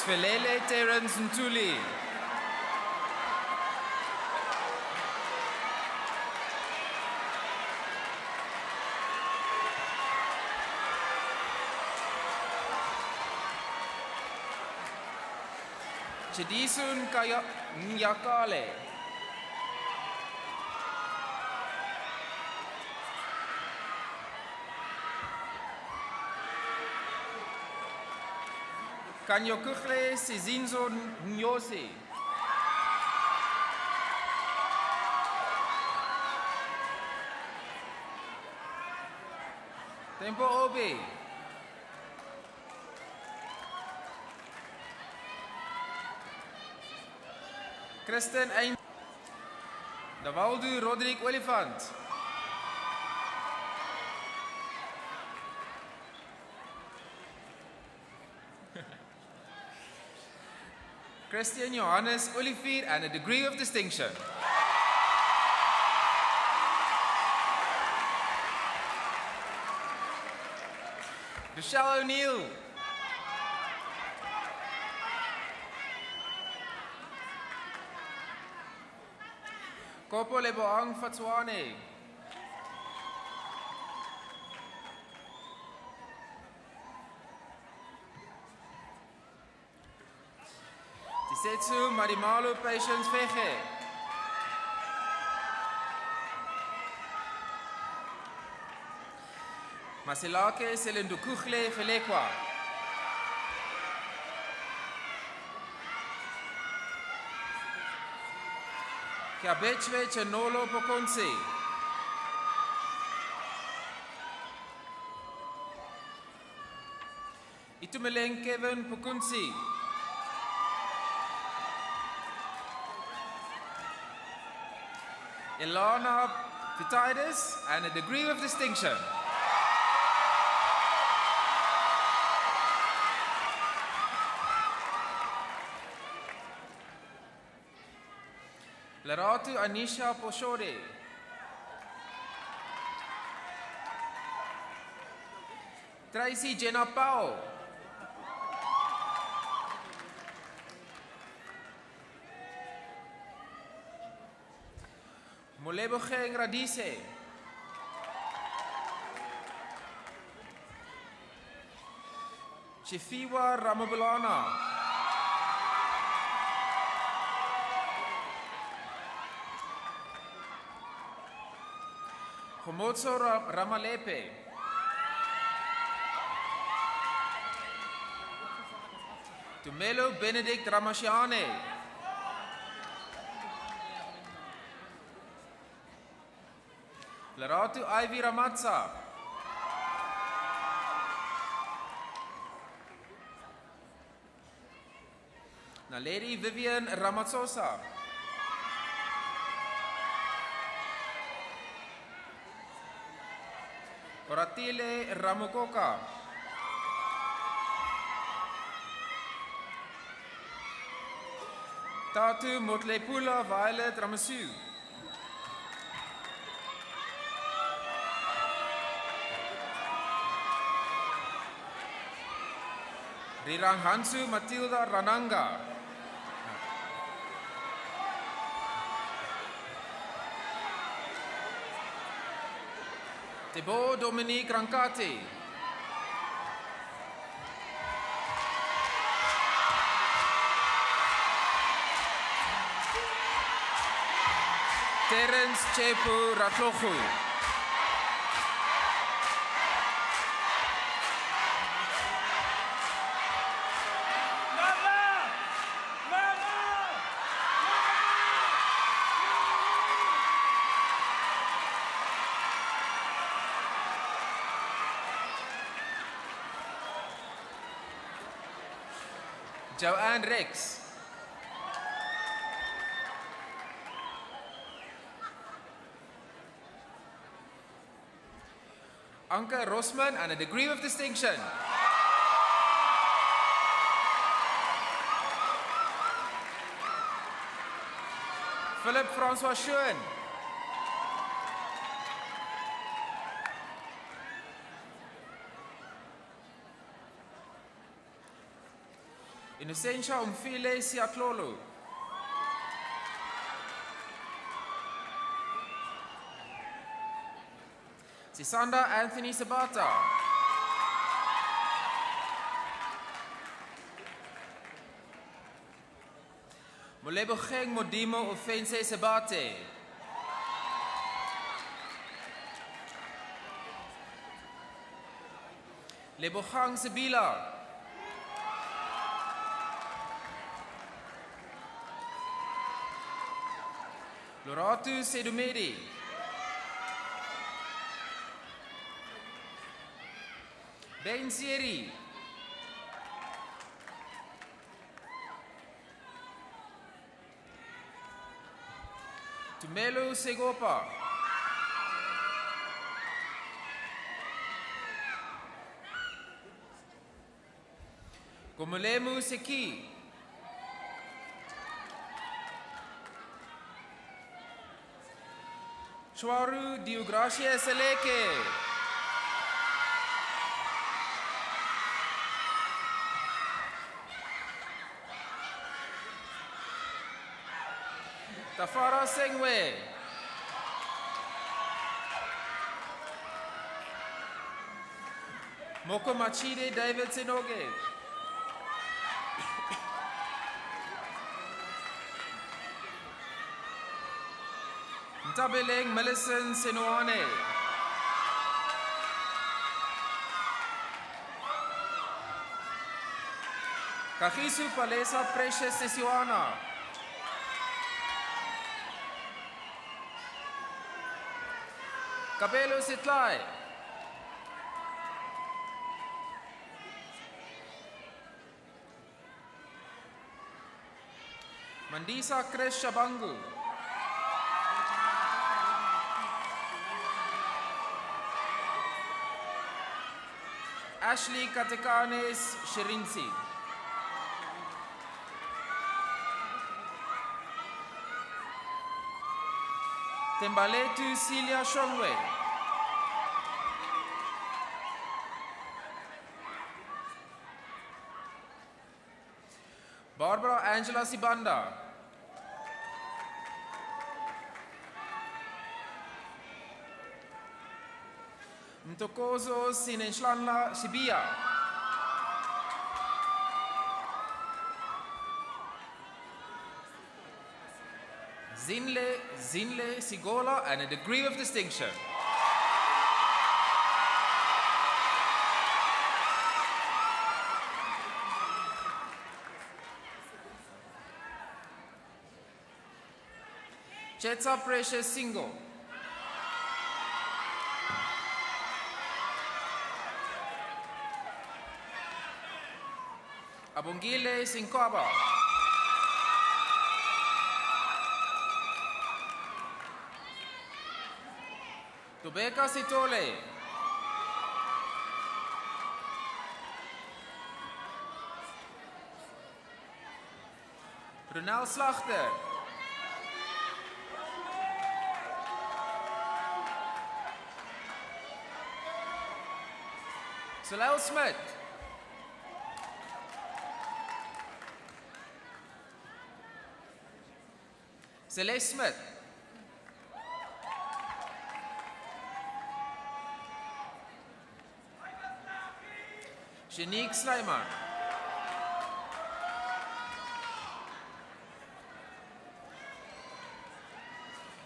Svelele Terence Ntuli. Chedisun Nyakale. Kanyokukle Sizinzo Nyosi. Tempo Obi. Kristen Ein. Davaldu Roderick Olifant. Christian Johannes Olivier and a degree of distinction. Michelle O'Neill. Kopo Leboang Fatswane. Tisetsu Marimalo Patience Vege. Masilake Selendukukle Velekwa. Kiabechwe Chenolo Pokonsi. Itumeleng Kevin Pokunsi. Ilana Vititis and a degree of distinction. Laratu Anisha Poshore. Tracy Jenna Pao. Moleboge Ngradise. Chifiwa Ramabulana. Homotso Ramalepe. Tumelo Benedict Ramashiane. Laratu Ivy Ramatsa. Naledi Vivian Ramatsosa. Oratile Ramukoka. Tatu Motlepula Violet Ramasu. Rirang Hansu Matilda Rananga. Tebo Dominique Rankati. Terence Chepu Ratlochu. Joanne Rex. Anke Rosman and a degree of distinction. Philip Francois Schoen. Innocentia Umfile Siatlolo. Sisanda Anthony Sabata. Molebocheng Modimo Ofense Sabate. Lebochang Sabila. Loratu Sedumedi. Ben Siri. Tumelo Segopa. Komolemu Seki. Chwaru Diugracia Seleke. Tafara Sengwe. Moko Machide David Sinoge. Ntabeleng Millicent Senoane. Kagisu Palesa Precious Sesiwana. Kabelo Sitlai. Mandisa Chris Shabangu. Ashley Katekanes Shirinsi. Tembaletu Celia Shongwe. Barbara Angela Sibanda. Mtokozo Sinenshlanla Shibia. Zinle Sigola and a degree of distinction. Chetsa Precious Singo. Abongile Sinkwaba. Tobeka Sitole. Ronel Slachter. Soleil Smit. Celeste Smit. Shanique Slyman.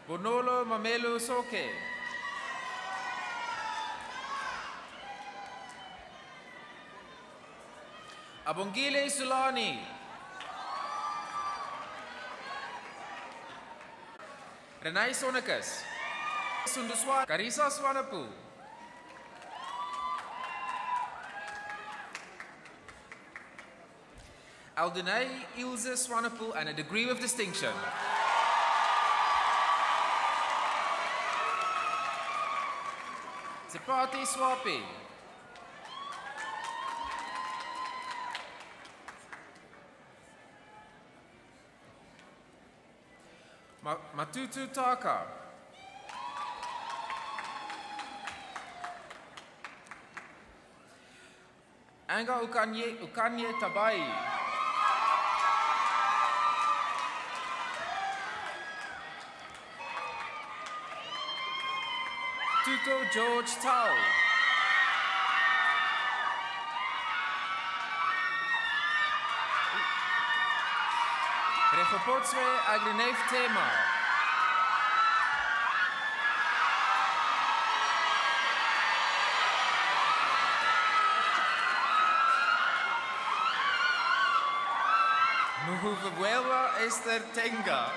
Bonolo Mamelo Soke. Abongile Sulani. Renai Sonekas. Sunduswa. Carissa Swanapu. Aldunay Ilse Swanapu and a degree of distinction. Zipati Swapi. Matutu Taka. Anga Ukanye Tabai. Tuto George Tau. Refopotswe Agrineef Tema. Muhuvuela Esther Tenga.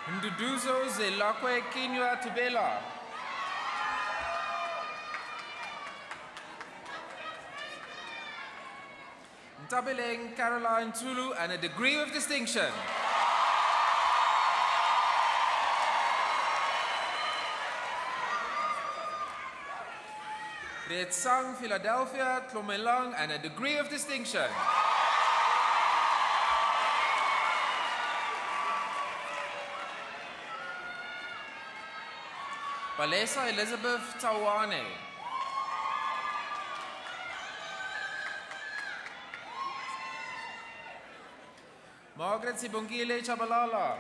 Nduduzo Zelakwe Kinwa Tubela. Ntabeleng Caroline Tulu and a degree of distinction. Retsang Philadelphia Tlomelang and a degree of distinction. Palesa Elizabeth Tawane. Margaret Sibongile Chabalala.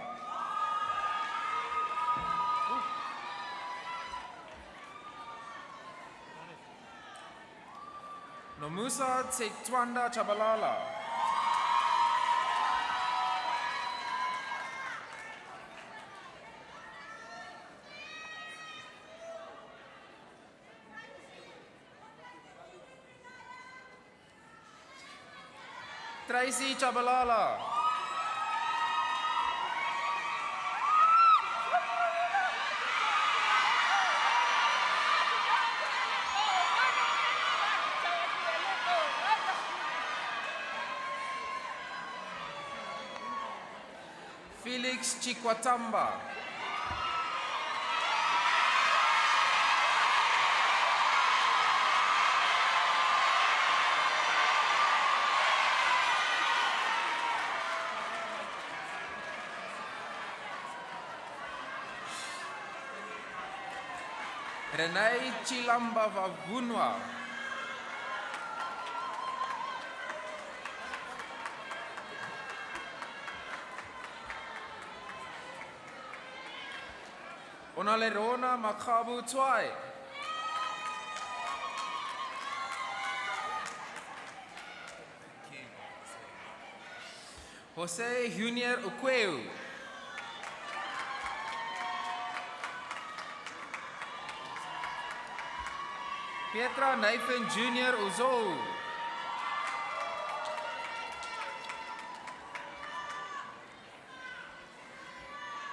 Nomusa Tsetwanda Chabalala. Tracy Chabalala. Felix Chikwatamba. Renai Chilamba Vavunwa. Onalerona Makabu Twai. Jose Junior Ukweu. Petra Nathan Junior Uzou.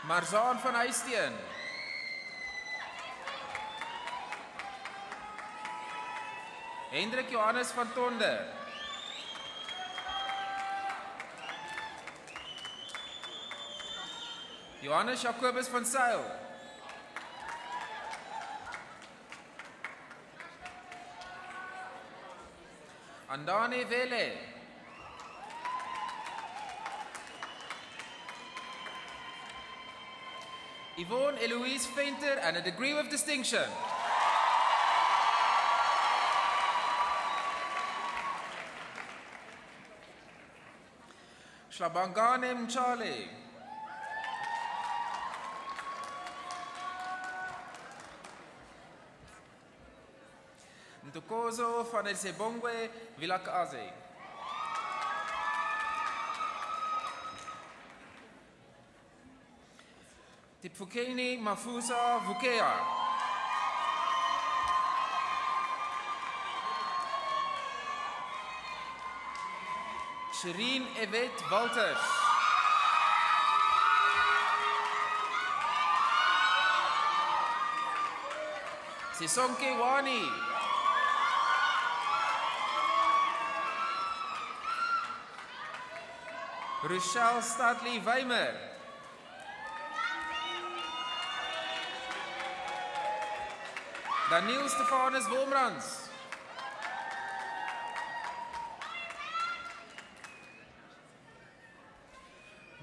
Marzaan van Huisteen. Hendrik Johannes van Tonder. Johannes Jacobus van Sail. Andane Vele. Yvonne Eloise Venter and a degree of distinction. Shlabangane Mchale. Ntokozo van el Sebongwe Vilakaze. Tipfukeni Mafusa Vukea. Shireen Evet Walters. Sisonke Wani. Rochelle Stadley Weimer. Daniel Stefanus Wolmrans.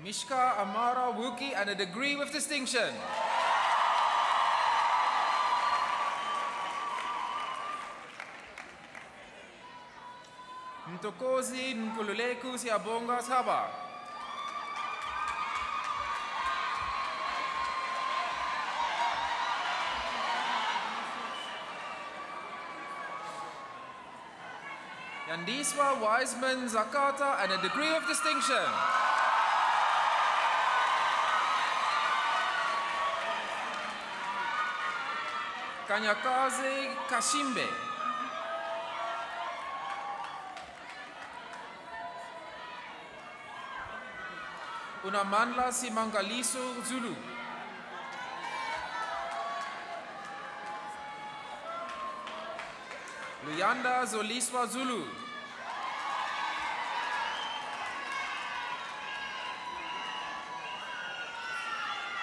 Mishka Amara Wuki and a degree with distinction. Ntokozi Nkululeku Siabonga Saba. Yandiswa Wiseman Zakata and a degree of distinction. Kanyakaze Kashimbe. Unamandla Simangaliso Zulu. Luyanda Zoliswa Zulu.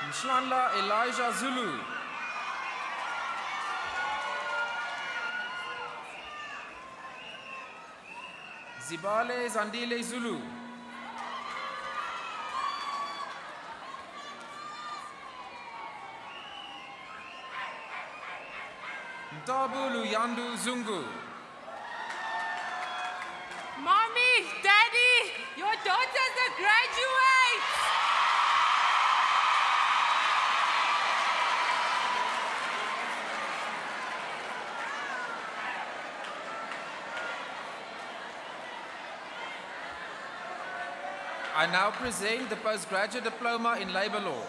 Mshlanla Elijah Zulu. Zibale Zandile Zulu. Ntabu Luyandu Zungu. Mommy, Daddy, your daughter's a graduate! I now present the postgraduate diploma in labor law.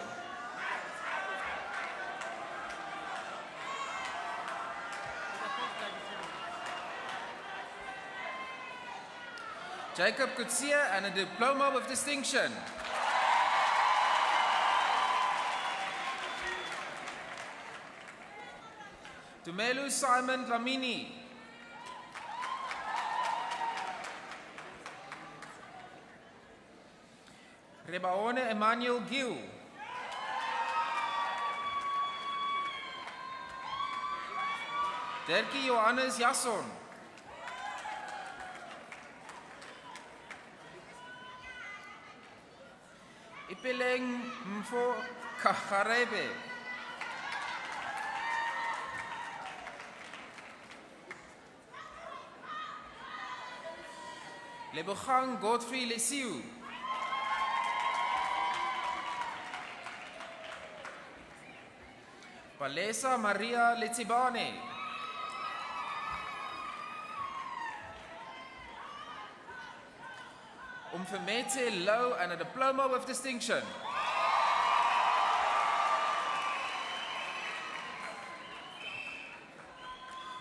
Jacob Kutsia and a diploma with distinction. Tumelu Simon Lamini. Rebaone Emmanuel Gil. Derki Johannes Jasson. Ipeleng Mfo Kaharebe. Lebogang Godfrey Lesiu. Palesa Maria Letibane. Umfumete Low and a diploma with distinction.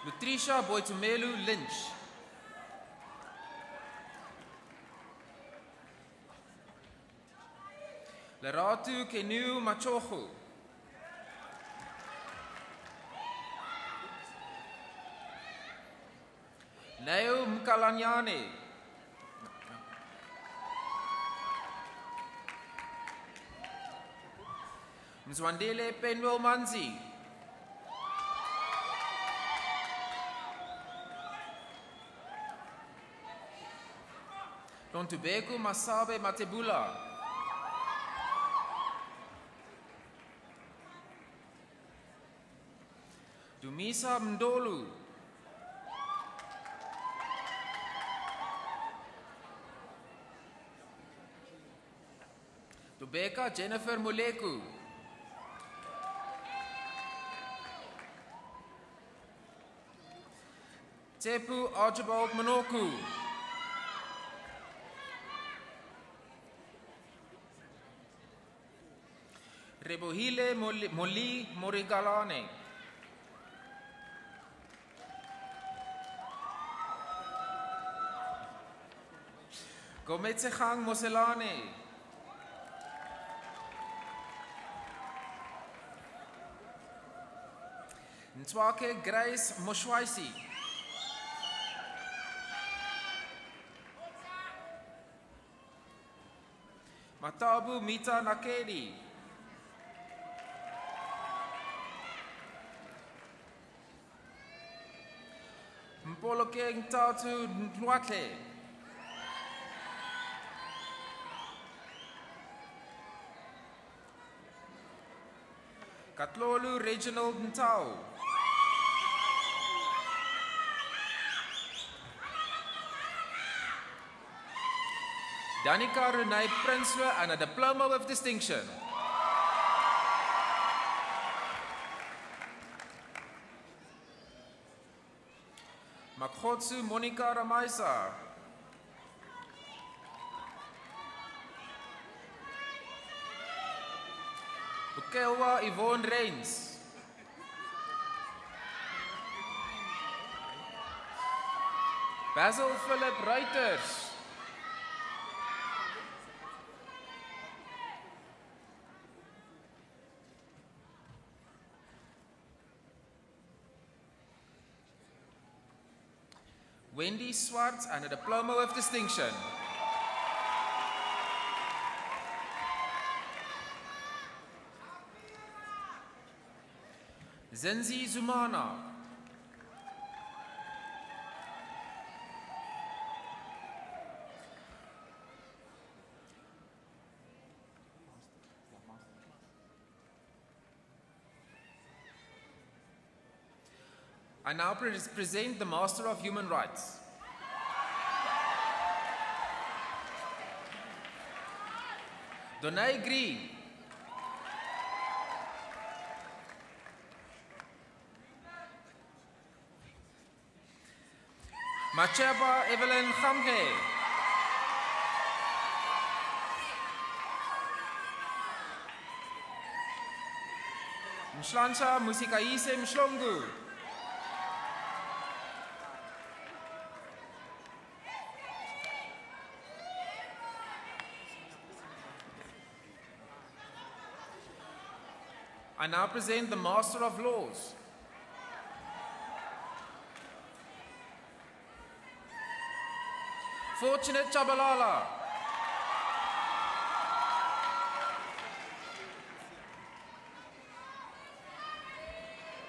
Lutricia Boitumelu Lynch. Leratu Kenu Machogu. Neo Mkalanyane. Mzwandele Penwell Manzi. Tontubeku Masabe Matebula. Dumisa Mdolu. Tubeka Jennifer Muleku. Tepu Archibald Manoku. Rebohile Moli Morigalane. Gometsechang Moselane. Ntwake Grace Moshwaisi. Matabu Mita Nakedi. Mpoloke Ntatu Ndwate. Katlolu Reginald Ntau. Danica Renee Prinsloo and a diploma with distinction. Makgotsu Monica Ramaisa. Bukelwa Yvonne Reins. Basil Philip Reuters. Wendy Swartz and a diploma with distinction. Zenzi Zumana. I now present the Master of Human Rights. Donai Green. Macheba Evelyn Khamge. Mshlancha Musikaise Mshlongu. I now present the Master of Laws. Fortunate Chabalala.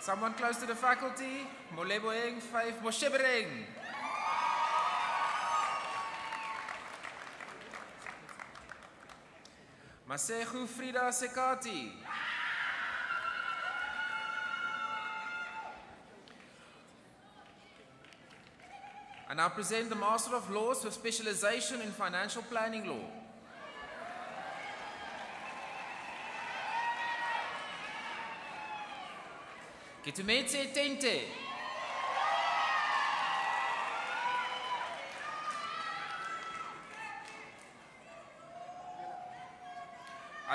Someone close to the faculty? Moleboeng 5 Moshebereng. Masehu Frida Sekati. I now present the Master of Laws with specialization in financial planning law. Kitumetse Tente.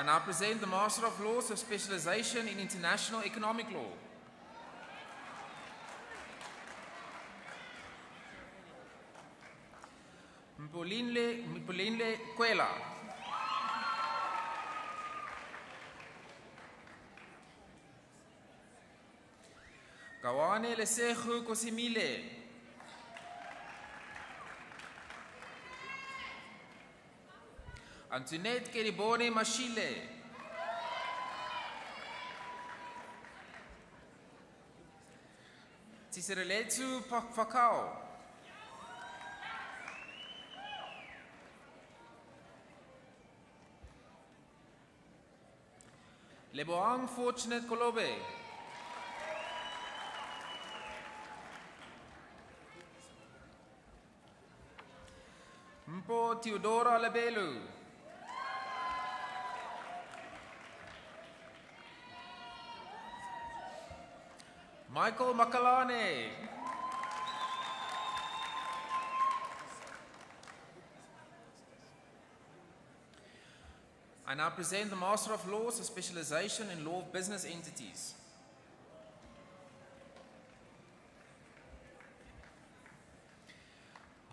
I now present the Master of Laws with specialization in International Economic Law. Mpolinle Kwela. Kawane Lesego Kosimile. Antoinette Keribone Mashile. Tsireletu Fakao. Leboang Fortunate Kolobe. Mpo Theodora Lebelu. Michael Makalane. I now present the Master of Laws, a specialization in law of business entities.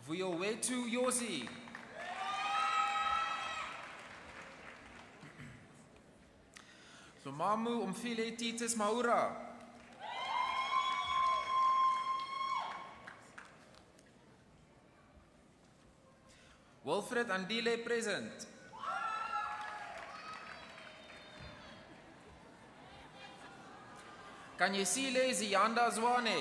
Vuyowetu Yosi. Lomamu Umfile Titus Maura. Wilfred Andile present. Kanyesile Ziyanda Zwane.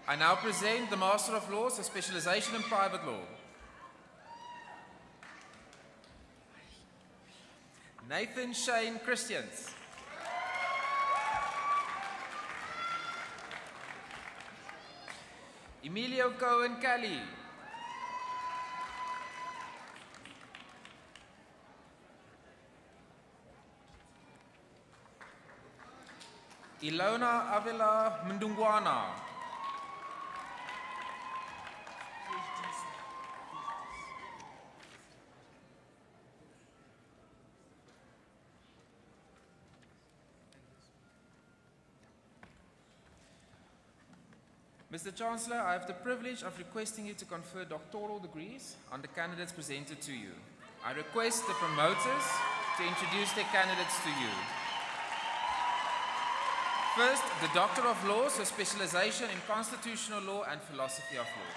I now present the Master of Laws, a specialization in private law. Nathan Shane Christians. Emilio Cohen Kelly. Ilona Avila Mndungwana. Mr. Chancellor, I have the privilege of requesting you to confer doctoral degrees on the candidates presented to you. I request the promoters to introduce their candidates to you. First, the Doctor of Laws with specialization in constitutional law and philosophy of law.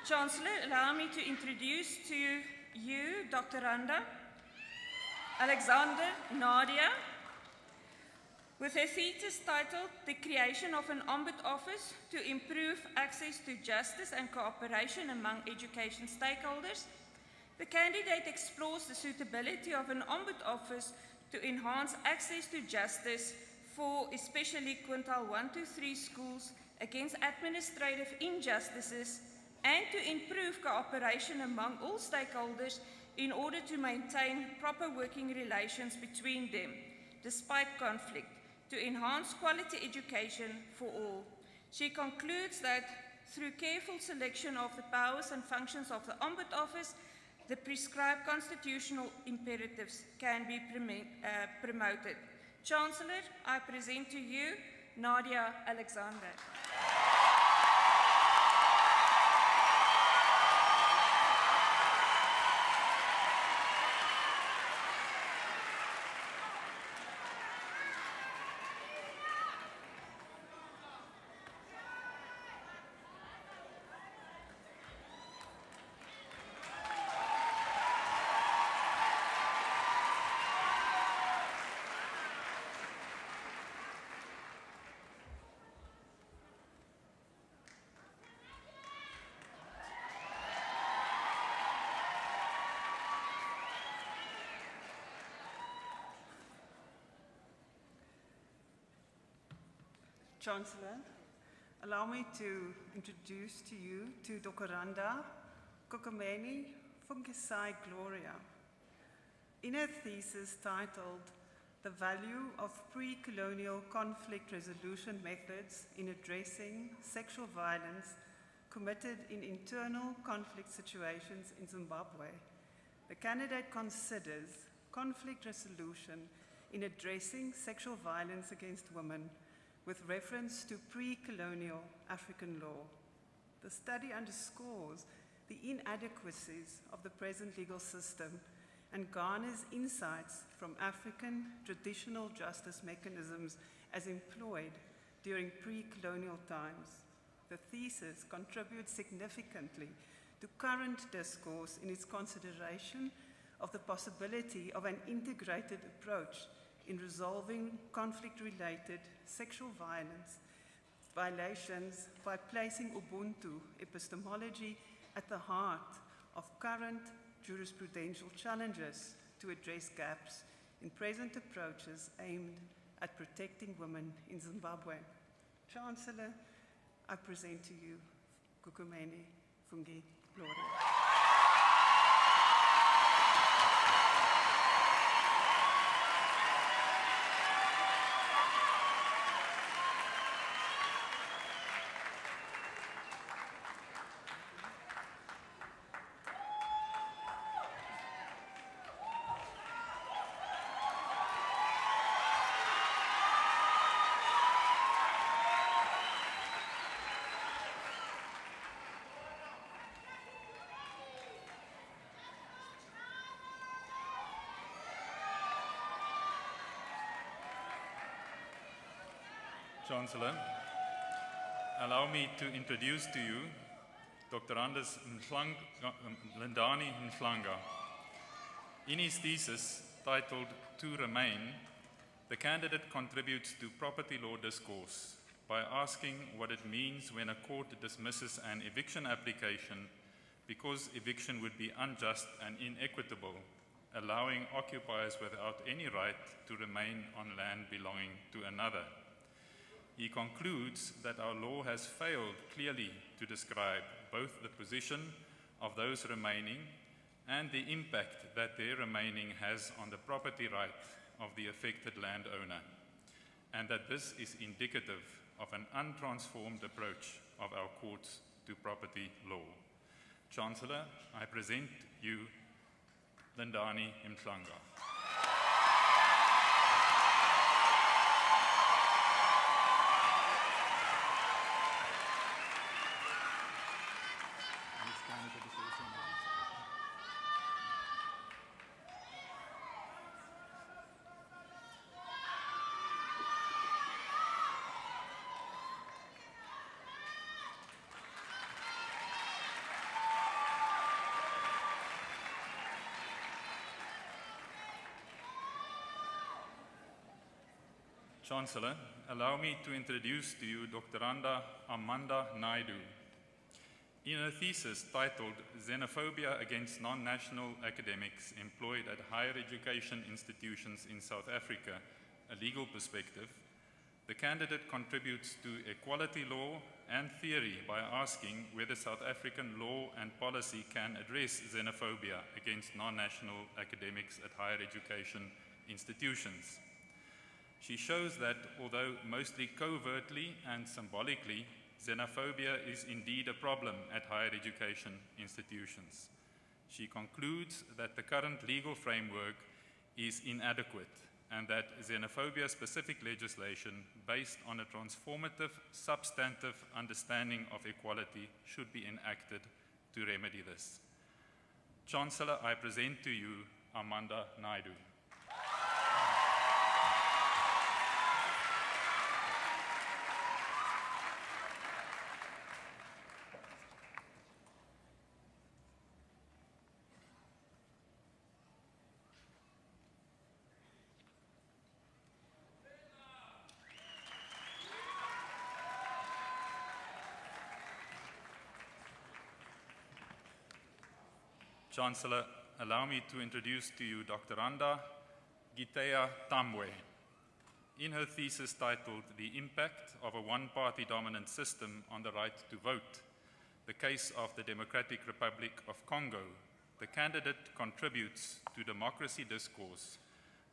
Chancellor, allow me to introduce to you Dr. Randa Alexander Nadia, with her thesis titled The Creation of an Ombud Office to Improve Access to Justice and Cooperation Among Education Stakeholders. The candidate explores the suitability of an Ombud Office to enhance access to justice for especially quintile 1 to 3 schools against administrative injustices and to improve cooperation among all stakeholders in order to maintain proper working relations between them, despite conflict, to enhance quality education for all. She concludes that through careful selection of the powers and functions of the Ombud Office, the prescribed constitutional imperatives can be promoted. Chancellor, I present to you Nadia Alexander. Chancellor, allow me to introduce to you Dr. Randa Kokomeni Funkisai Gloria. In her thesis titled The Value of Pre-Colonial Conflict Resolution Methods in Addressing Sexual Violence Committed in Internal Conflict Situations in Zimbabwe, the candidate considers conflict resolution in addressing sexual violence against women with reference to pre-colonial African law. The study underscores the inadequacies of the present legal system and garners insights from African traditional justice mechanisms as employed during pre-colonial times. The thesis contributes significantly to current discourse in its consideration of the possibility of an integrated approach in resolving conflict-related sexual violations by placing Ubuntu epistemology at the heart of current jurisprudential challenges to address gaps in present approaches aimed at protecting women in Zimbabwe. Chancellor, I present to you Kokomeni Fungi Gloria. Chancellor, allow me to introduce to you Dr. Anders Lindani Mhlanga. In his thesis titled To Remain, the candidate contributes to property law discourse by asking what it means when a court dismisses an eviction application because eviction would be unjust and inequitable, allowing occupiers without any right to remain on land belonging to another. He concludes that our law has failed clearly to describe both the position of those remaining and the impact that their remaining has on the property right of the affected landowner, and that this is indicative of an untransformed approach of our courts to property law. Chancellor, I present you Lindani Mhlanga. Chancellor, allow me to introduce to you Dr. Amanda Naidu. In her thesis titled Xenophobia Against Non-National Academics Employed at Higher Education Institutions in South Africa, a Legal Perspective, the candidate contributes to equality law and theory by asking whether South African law and policy can address xenophobia against non-national academics at higher education institutions. She shows that, although mostly covertly and symbolically, xenophobia is indeed a problem at higher education institutions. She concludes that the current legal framework is inadequate and that xenophobia-specific legislation based on a transformative, substantive understanding of equality should be enacted to remedy this. Chancellor, I present to you Amanda Naidu. Chancellor, allow me to introduce to you Dr. Randa Giteya Tamwe. In her thesis titled The Impact of a One-Party Dominant System on the Right to Vote, the case of the Democratic Republic of Congo, the candidate contributes to democracy discourse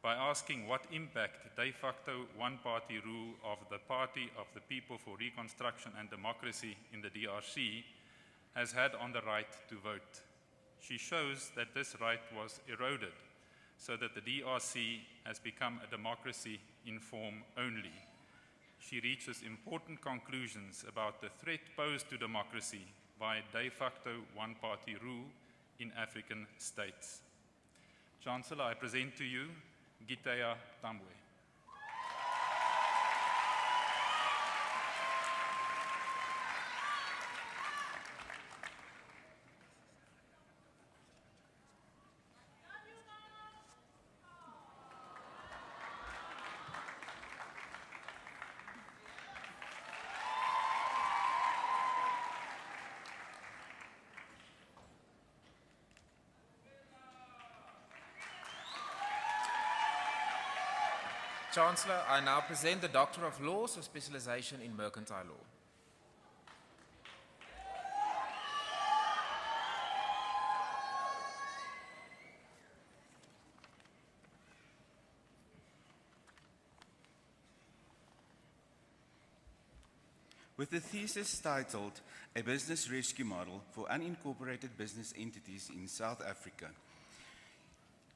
by asking what impact de facto one-party rule of the Party of the People for Reconstruction and Democracy in the DRC has had on the right to vote. She shows that this right was eroded, so that the DRC has become a democracy in form only. She reaches important conclusions about the threat posed to democracy by de facto one-party rule in African states. Chancellor, I present to you Gitea Tambwe. Chancellor, I now present the Doctor of Laws with specialization in mercantile law. With the thesis titled A Business Rescue Model for Unincorporated Business Entities in South Africa,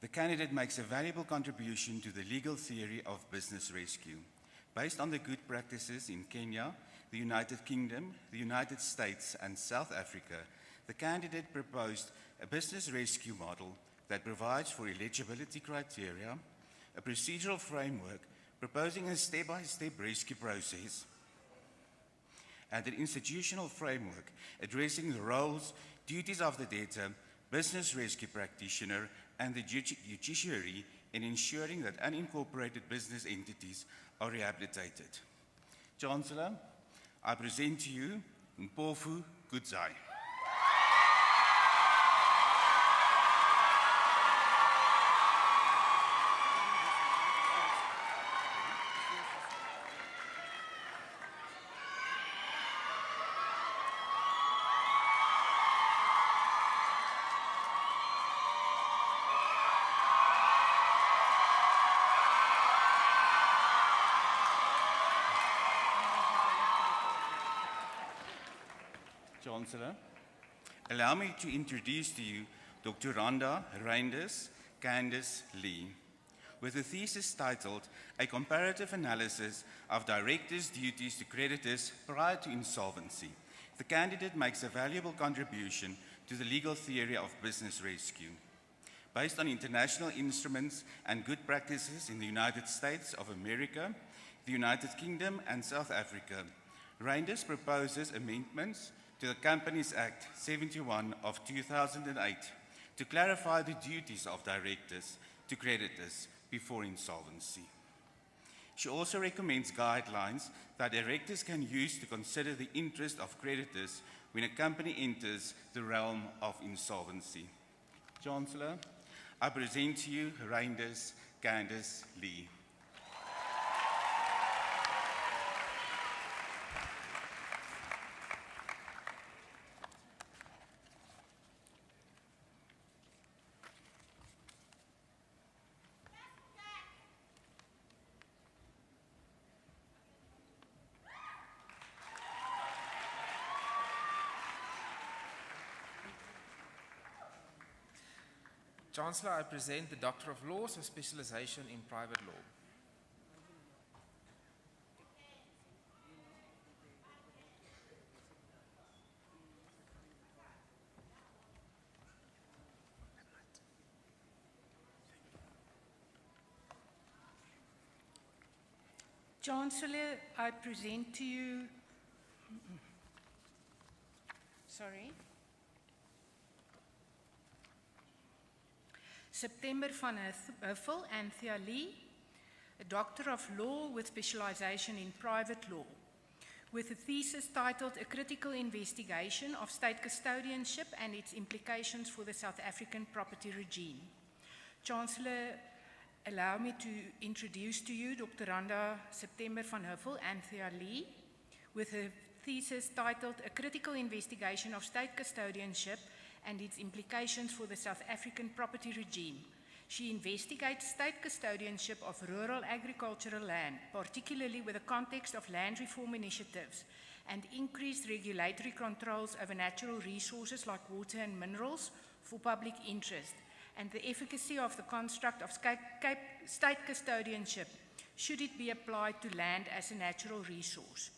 the candidate makes a valuable contribution to the legal theory of business rescue. Based on the good practices in Kenya, the United Kingdom, the United States, and South Africa, the candidate proposed a business rescue model that provides for eligibility criteria, a procedural framework proposing a step-by-step rescue process, and an institutional framework addressing the roles, duties of the debtor, business rescue practitioner, and the judiciary in ensuring that unincorporated business entities are rehabilitated. Chancellor, I present to you Mpofu Kudzai. Chancellor, allow me to introduce to you Dr. Randa Reinders Candice Lee, with a thesis titled A Comparative Analysis of Directors' Duties to Creditors Prior to Insolvency. The candidate makes a valuable contribution to the legal theory of business rescue. Based on international instruments and good practices in the United States of America, the United Kingdom, and South Africa, Reinders proposes amendments to the Companies Act 71 of 2008 to clarify the duties of directors to creditors before insolvency. She also recommends guidelines that directors can use to consider the interest of creditors when a company enters the realm of insolvency. Chancellor, I present to you Reinders Candice Lee. Chancellor, I present the Doctor of Laws with specialization in private law. Chancellor, I present to you, September van Huffel Anthea Lee, a Doctor of Law with specialization in private law, with a thesis titled A Critical Investigation of State Custodianship and its Implications for the South African Property Regime. Chancellor, allow me to introduce to you Dr. Randa September van Huffel Anthea Lee, with a thesis titled A Critical Investigation of State Custodianship and its Implications for the South African Property Regime. She investigates state custodianship of rural agricultural land, particularly with the context of land reform initiatives and increased regulatory controls over natural resources like water and minerals for public interest, and the efficacy of the construct of state custodianship should it be applied to land as a natural resource.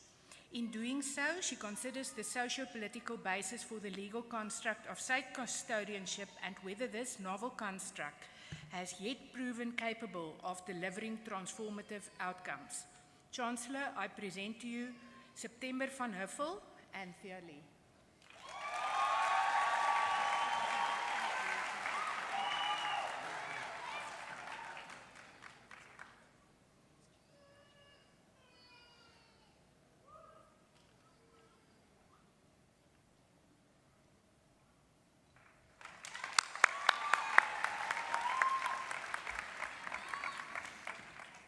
In doing so, she considers the socio-political basis for the legal construct of state custodianship and whether this novel construct has yet proven capable of delivering transformative outcomes. Chancellor, I present to you September van Huffel and Thea Lee.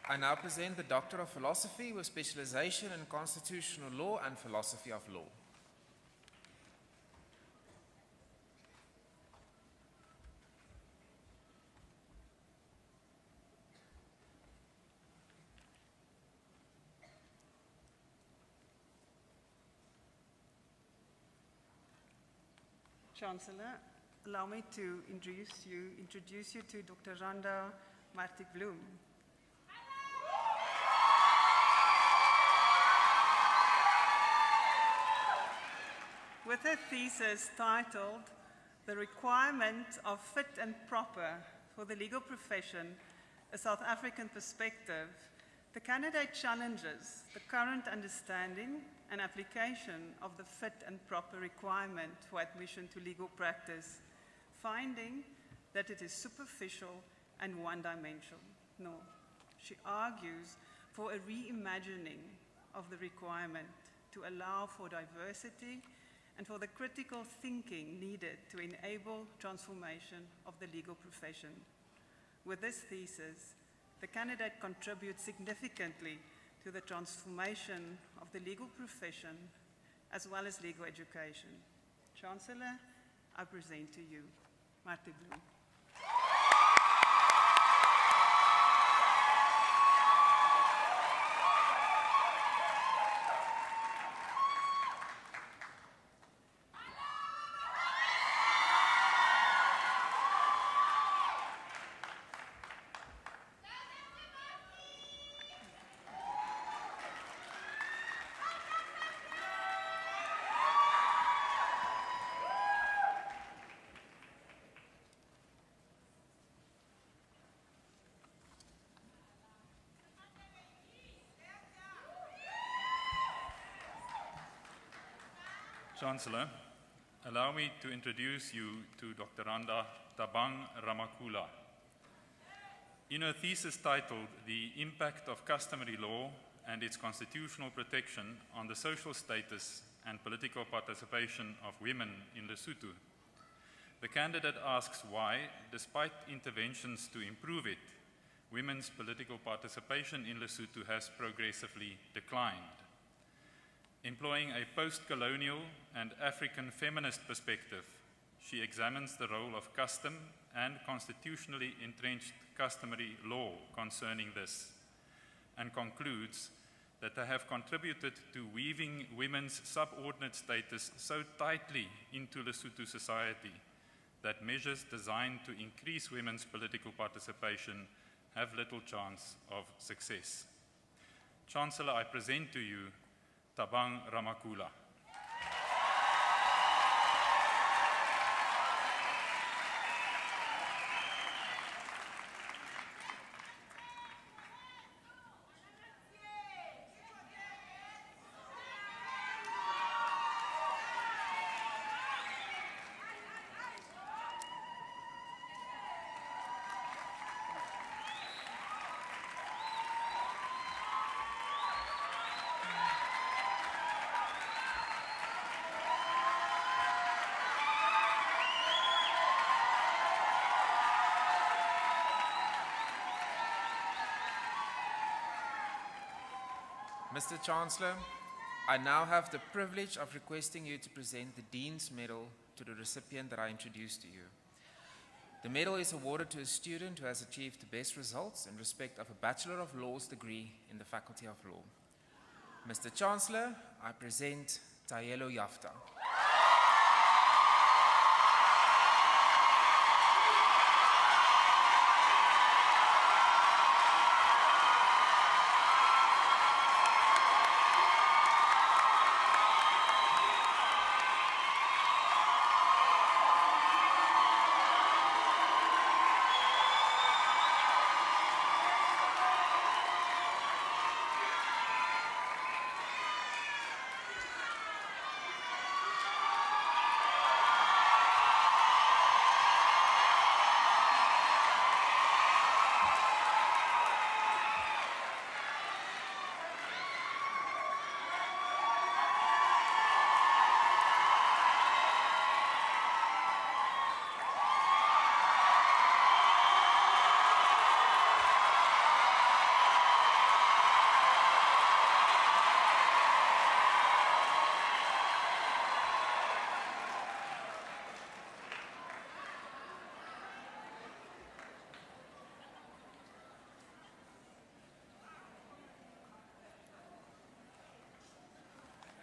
I now present the Doctor of Philosophy with specialization in Constitutional Law and Philosophy of Law. Chancellor, allow me to introduce you to Dr. Randa Martig-Bloem. With her thesis titled The Requirement of Fit and Proper for the Legal Profession, a South African Perspective, the candidate challenges the current understanding and application of the fit and proper requirement for admission to legal practice, finding that it is superficial and one-dimensional. No, she argues for a reimagining of the requirement to allow for diversity and for the critical thinking needed to enable transformation of the legal profession. With this thesis, the candidate contributes significantly to the transformation of the legal profession as well as legal education. Chancellor, I present to you Martig-Bloem. Chancellor, allow me to introduce you to Dr. Randa Tabang Ramakula. In her thesis titled The Impact of Customary Law and its Constitutional Protection on the Social Status and Political Participation of Women in Lesotho, the candidate asks why, despite interventions to improve it, women's political participation in Lesotho has progressively declined. Employing a post-colonial and African feminist perspective, she examines the role of custom and constitutionally entrenched customary law concerning this, and concludes that they have contributed to weaving women's subordinate status so tightly into Lesotho society that measures designed to increase women's political participation have little chance of success. Chancellor, I present to you Tabang Ramakula. Mr. Chancellor, I now have the privilege of requesting you to present the Dean's Medal to the recipient that I introduced to you. The medal is awarded to a student who has achieved the best results in respect of a Bachelor of Laws degree in the Faculty of Law. Mr. Chancellor, I present Tayelo Yafta.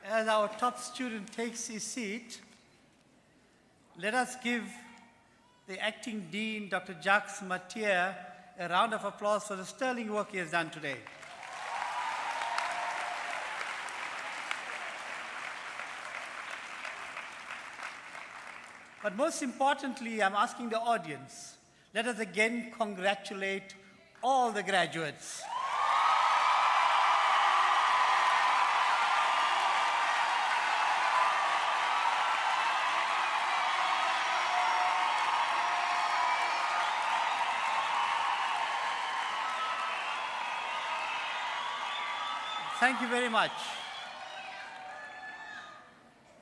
As our top student takes his seat, let us give the Acting Dean, Dr. Jacques Mathieu, a round of applause for the sterling work he has done today. But most importantly, I'm asking the audience, let us again congratulate all the graduates. Thank you very much.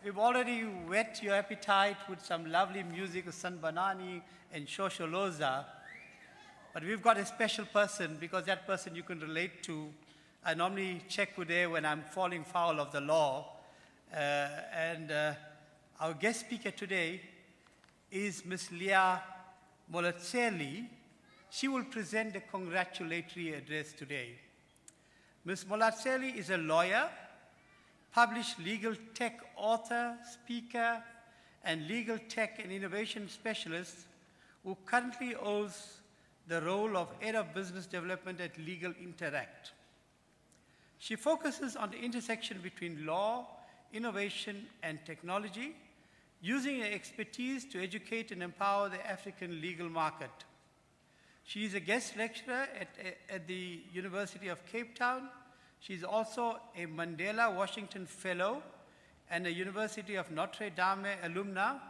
We've already whet your appetite with some lovely music of Sanbanani and Shosholoza, but we've got a special person because that person you can relate to. I normally check with her when I'm falling foul of the law. Our guest speaker today is Ms. Leah Molatseli. She will present the congratulatory address today. Ms. Molatseli is a lawyer, published legal tech author, speaker, and legal tech and innovation specialist who currently holds the role of Head of Business Development at Legal Interact. She focuses on the intersection between law, innovation, and technology, using her expertise to educate and empower the African legal market. She is a guest lecturer at the University of Cape Town. She is also a Mandela Washington Fellow and a University of Notre Dame alumna.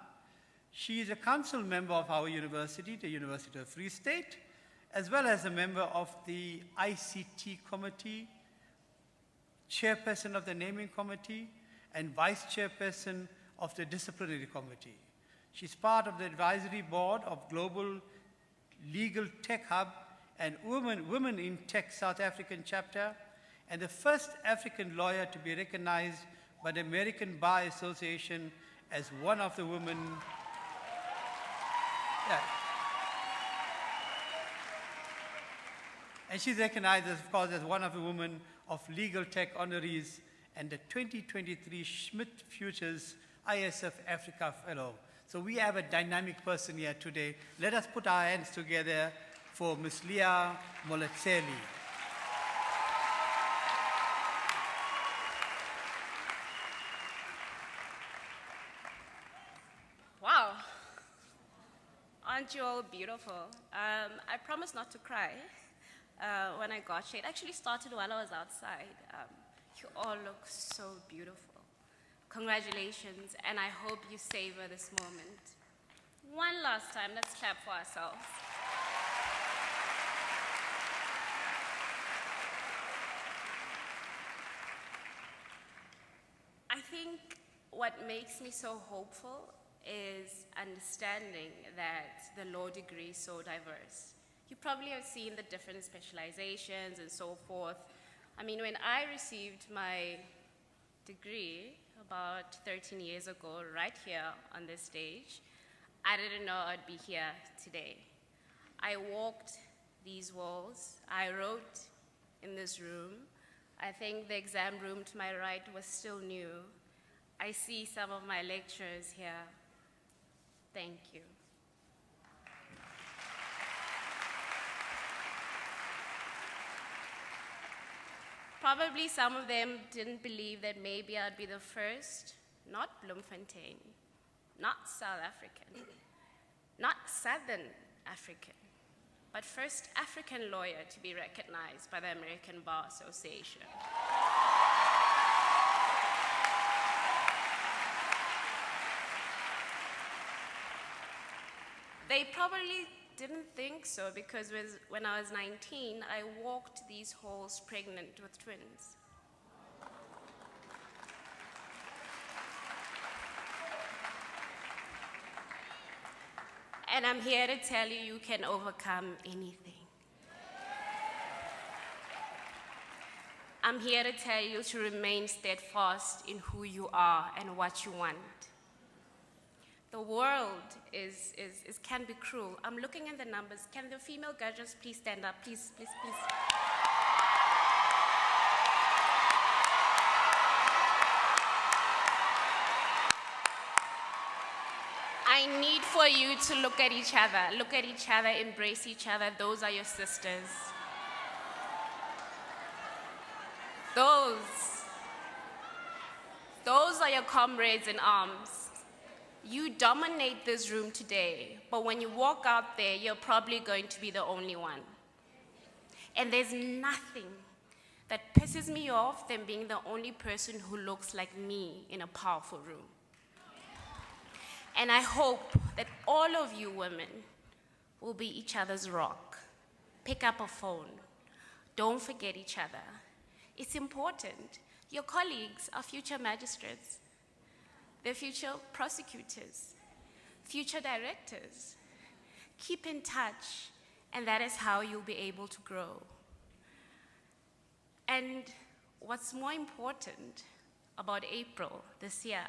She is a council member of our university, the University of Free State, as well as a member of the ICT committee, chairperson of the naming committee, and vice chairperson of the disciplinary committee. She's part of the advisory board of Global Legal Tech Hub and Women in Tech South African chapter, and the first African lawyer to be recognized by the American Bar Association as one of the women. Yeah. And she's recognized, of course, as one of the women of legal tech honorees and the 2023 Schmidt Futures ISF Africa Fellow. So we have a dynamic person here today. Let us put our hands together for Ms. Leah Molatseli. Wow. Aren't you all beautiful? I promised not to cry when I got here. It actually started while I was outside. You all look so beautiful. Congratulations, and I hope you savor this moment. One last time, let's clap for ourselves. I think what makes me so hopeful is understanding that the law degree is so diverse. You probably have seen the different specializations and so forth. I mean, when I received my degree about 13 years ago, right here on this stage, I didn't know I'd be here today. I walked these walls. I wrote in this room. I think the exam room to my right was still new. I see some of my lecturers here. Thank you. Probably some of them didn't believe that maybe I'd be the first, not Bloemfontein, not South African, not Southern African, but first African lawyer to be recognized by the American Bar Association. They probably didn't think so because when I was 19, I walked these halls pregnant with twins. And I'm here to tell you, you can overcome anything. I'm here to tell you to remain steadfast in who you are and what you want. The world can be cruel. I'm looking at the numbers. Can the female judges please stand up? Please, please, please. I need for you to look at each other. Look at each other, embrace each other. Those are your sisters. Those are your comrades in arms. You dominate this room today, but when you walk out there, you're probably going to be the only one. And there's nothing that pisses me off than being the only person who looks like me in a powerful room. And I hope that all of you women will be each other's rock. Pick up a phone. Don't forget each other. It's important. Your colleagues are future magistrates. They're future prosecutors, future directors. Keep in touch, and that is how you'll be able to grow. And what's more important about April this year,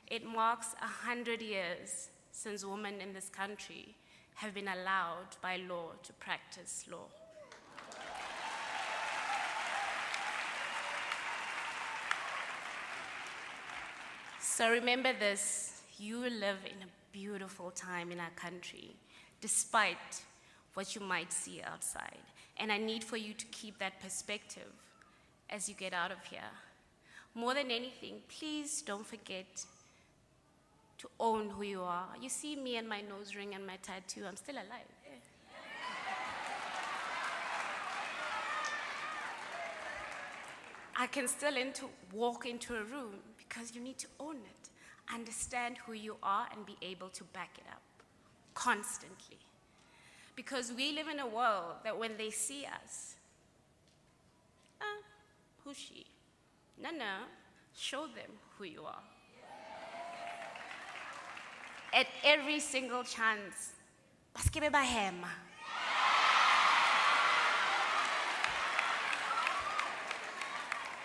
it marks 100 years since women in this country have been allowed by law to practice law. So remember this, you live in a beautiful time in our country, despite what you might see outside. And I need for you to keep that perspective as you get out of here. More than anything, please don't forget to own who you are. You see me and my nose ring and my tattoo, I'm still alive. I can still walk into a room because you need to own it, understand who you are, and be able to back it up constantly. Because we live in a world that when they see us, who's she? No, show them who you are. At every single chance, baskebe bahema.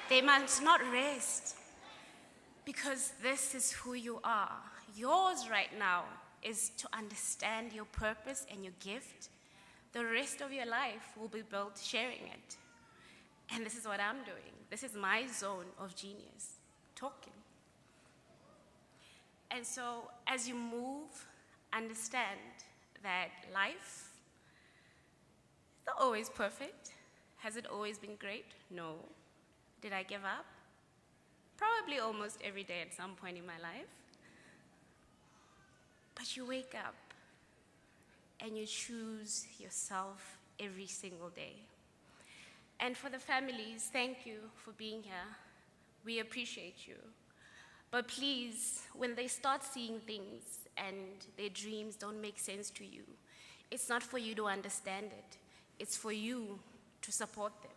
They must not rest, because this is who you are. Yours right now is to understand your purpose and your gift. The rest of your life will be built sharing it. And this is what I'm doing. This is my zone of genius, talking. And so as you move, understand that life is not always perfect. Has it always been great? No. Did I give up? Probably almost every day at some point in my life. But you wake up and you choose yourself every single day. And for the families, thank you for being here. We appreciate you. But please, when they start seeing things and their dreams don't make sense to you, it's not for you to understand it. It's for you to support them.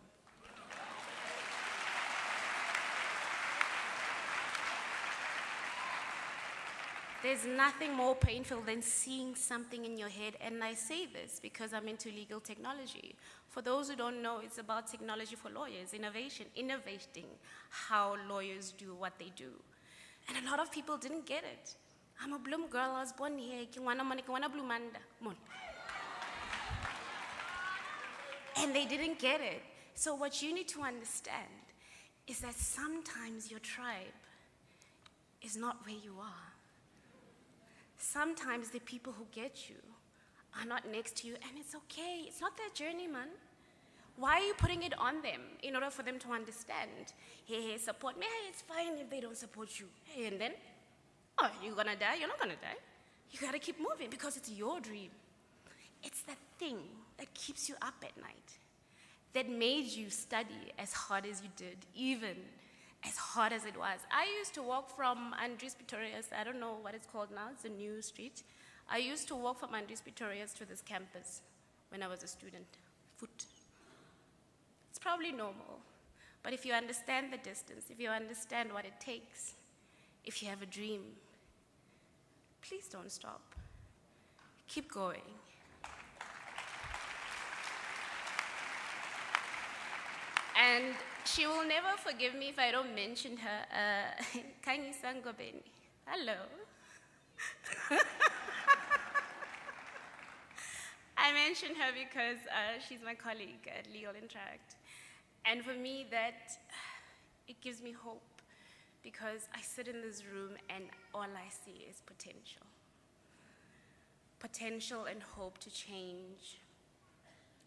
There's nothing more painful than seeing something in your head, and I say this because I'm into legal technology. For those who don't know, it's about technology for lawyers, innovating how lawyers do what they do. And a lot of people didn't get it. I'm a Bloom girl, I was born here, ke ngwana mone, ke ngwana Bloemanda, mon. And they didn't get it. So what you need to understand is that sometimes your tribe is not where you are. Sometimes the people who get you are not next to you, and it's okay. It's not their journey, man. Why are you putting it on them in order for them to understand? Hey, support me. Hey, it's fine if they don't support you. Hey, and then, oh, you're gonna die? You're not gonna die. You gotta keep moving because it's your dream. It's that thing that keeps you up at night, that made you study as hard as you did, even as hard as it was. I used to walk from Andries Pretorius, I don't know what it's called now, it's a new street. I used to walk from Andries Pretorius to this campus when I was a student, foot. It's probably normal, but if you understand the distance, if you understand what it takes, if you have a dream, please don't stop. Keep going. And she will never forgive me if I don't mention her. Kanyi Sangobeni. Hello. I mentioned her because she's my colleague at Legal Interact. And for me, it gives me hope because I sit in this room and all I see is potential. Potential and hope to change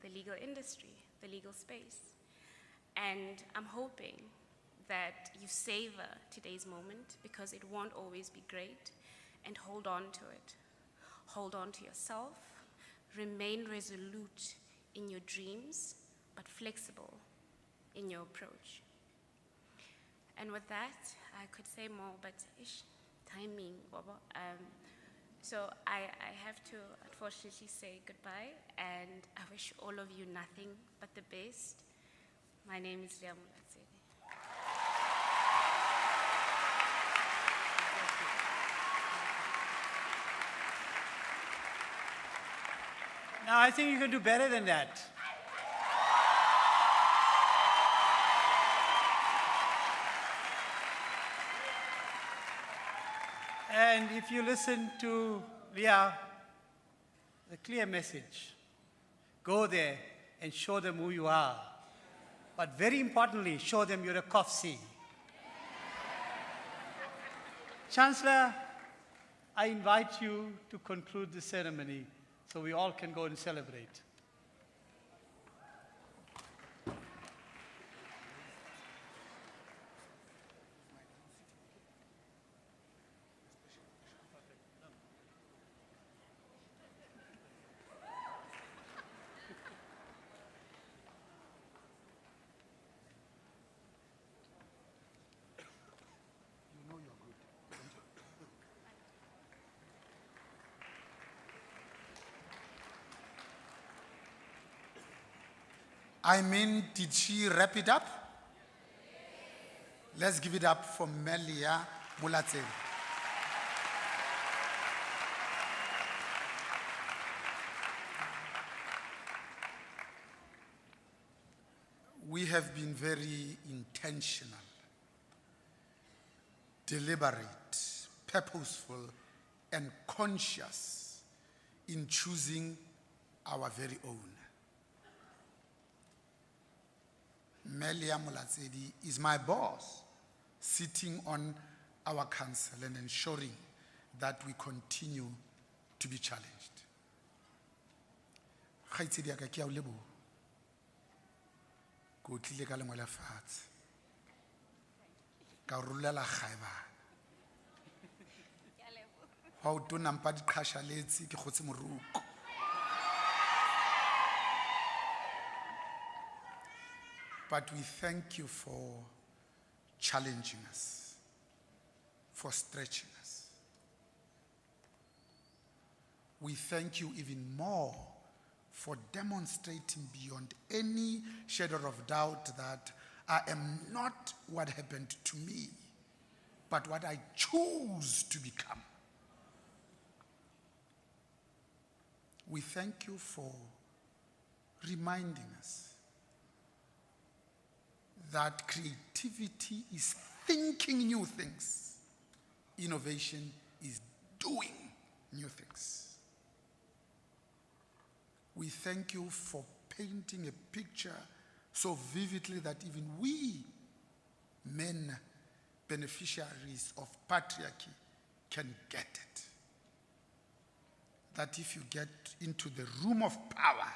the legal industry, the legal space. And I'm hoping that you savor today's moment because it won't always be great, and hold on to it. Hold on to yourself, remain resolute in your dreams, but flexible in your approach. And with that, I could say more, but timing, Baba. So I have to unfortunately say goodbye, and I wish all of you nothing but the best. My name is Leah Mulatsedi. Now, I think you can do better than that. And if you listen to Leah, the clear message, go there and show them who you are. But very importantly, show them you're a COFC. Chancellor, I invite you to conclude the ceremony so we all can go and celebrate. I mean, did she wrap it up? Let's give it up for Melia Mulatsedi. We have been very intentional, deliberate, purposeful, and conscious in choosing our very own. Melia Mulatsedi is my boss, sitting on our council and ensuring that we continue to be challenged. Kgaitsedi ya ka ke a o leboha. Ko tlile ka lengwe la fatshe. Ka rolela kgaebana. Wa o tona mpa diqhashaletsi ke khotse moruko. But we thank you for challenging us, for stretching us. We thank you even more for demonstrating beyond any shadow of doubt that I am not what happened to me, but what I choose to become. we thank you for reminding us that creativity is thinking new things. Innovation is doing new things. We thank you for painting a picture so vividly that even we, men, beneficiaries of patriarchy, can get it. That if you get into the room of power,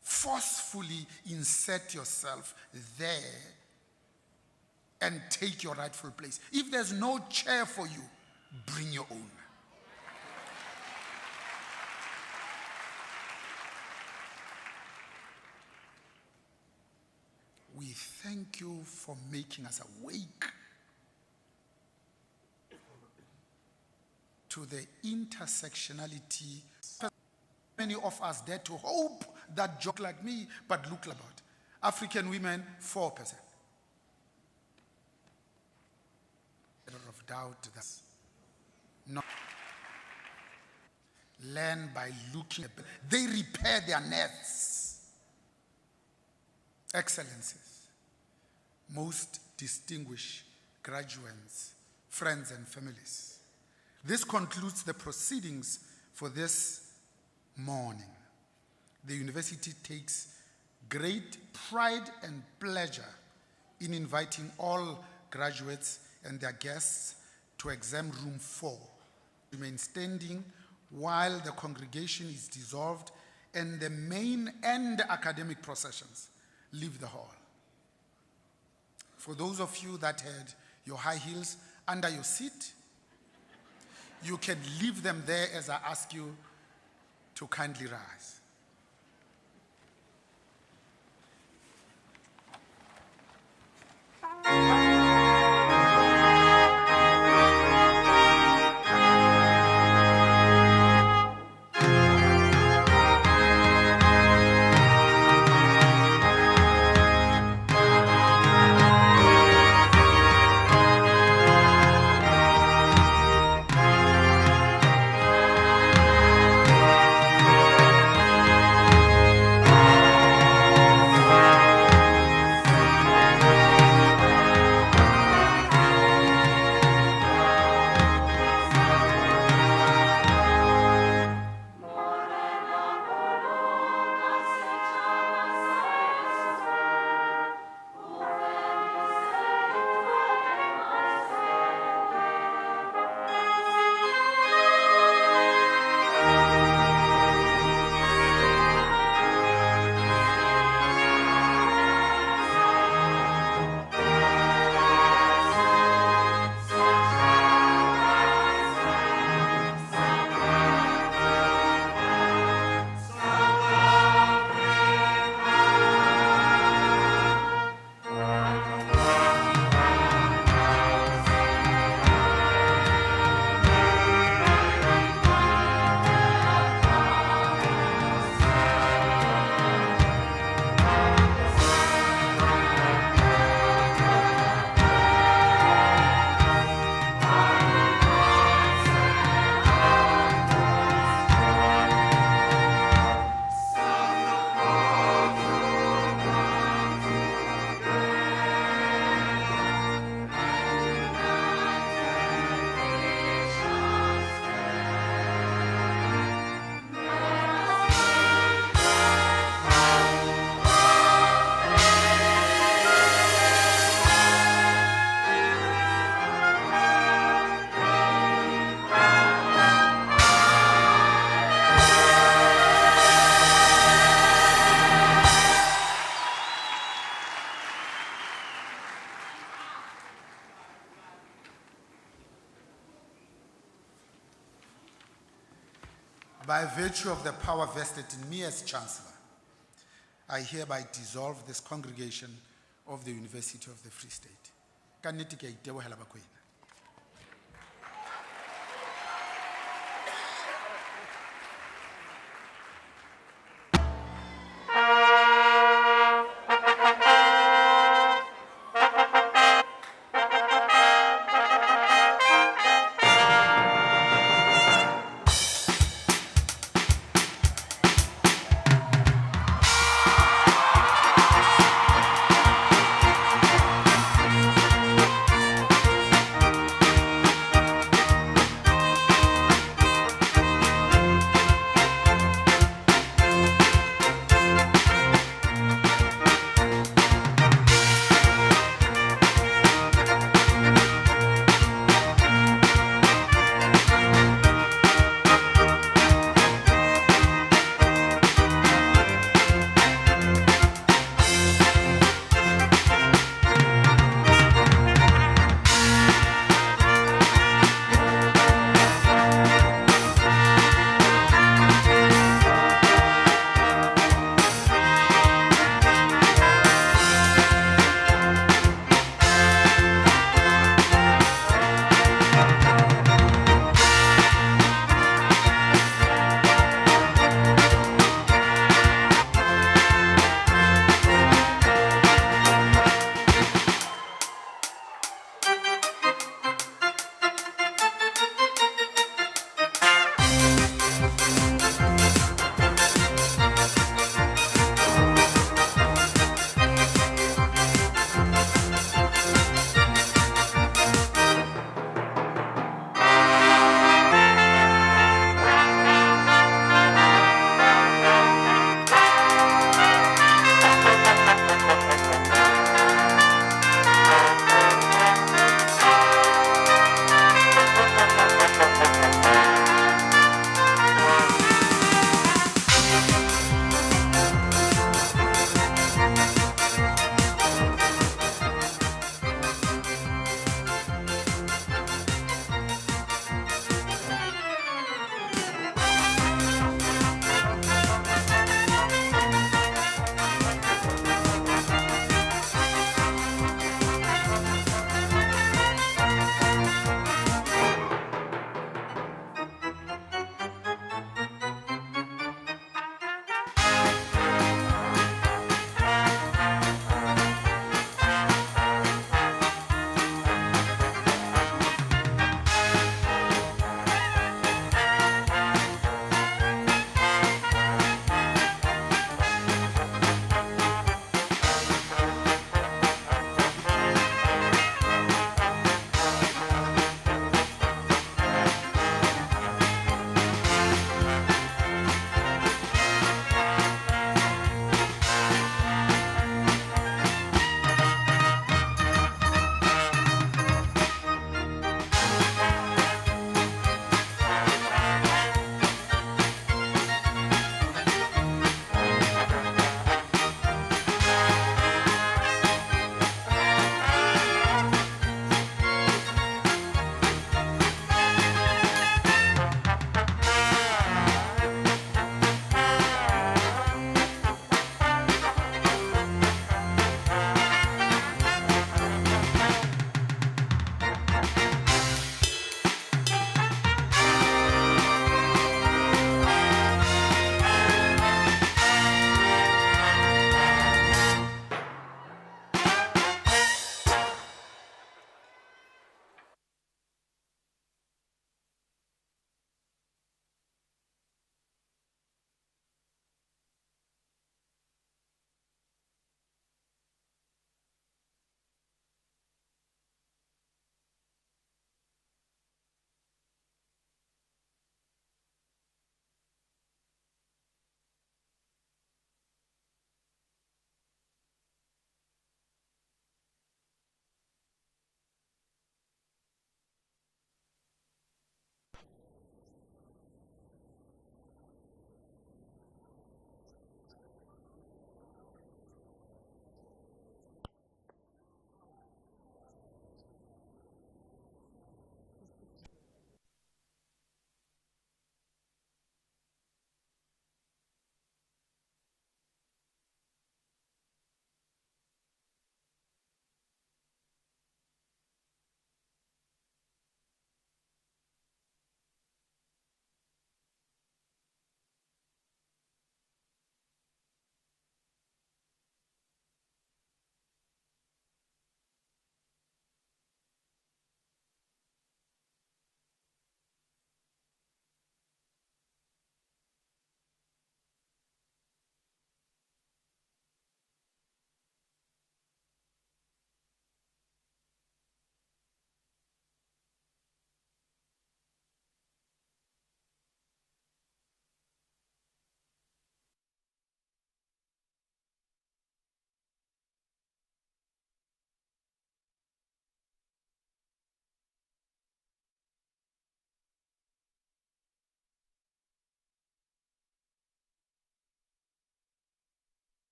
forcefully insert yourself there and take your rightful place. If there's no chair for you, bring your own. We thank you for making us awake to the intersectionality. Many of us dare to hope that joke like me, but look about. African women, 4%. Of doubt that's not. Learn by looking. They repair their nets. Excellencies, most distinguished graduates, friends and families. This concludes the proceedings for this morning. The university takes great pride and pleasure in inviting all graduates and their guests to exam room 4. Remain standing while the congregation is dissolved and the main and academic processions leave the hall. For those of you that had your high heels under your seat, you can leave them there as I ask you to kindly rise. By virtue of the power vested in me as Chancellor, I hereby dissolve this congregation of the University of the Free State. Ka nnete ke a itebohela bakwena.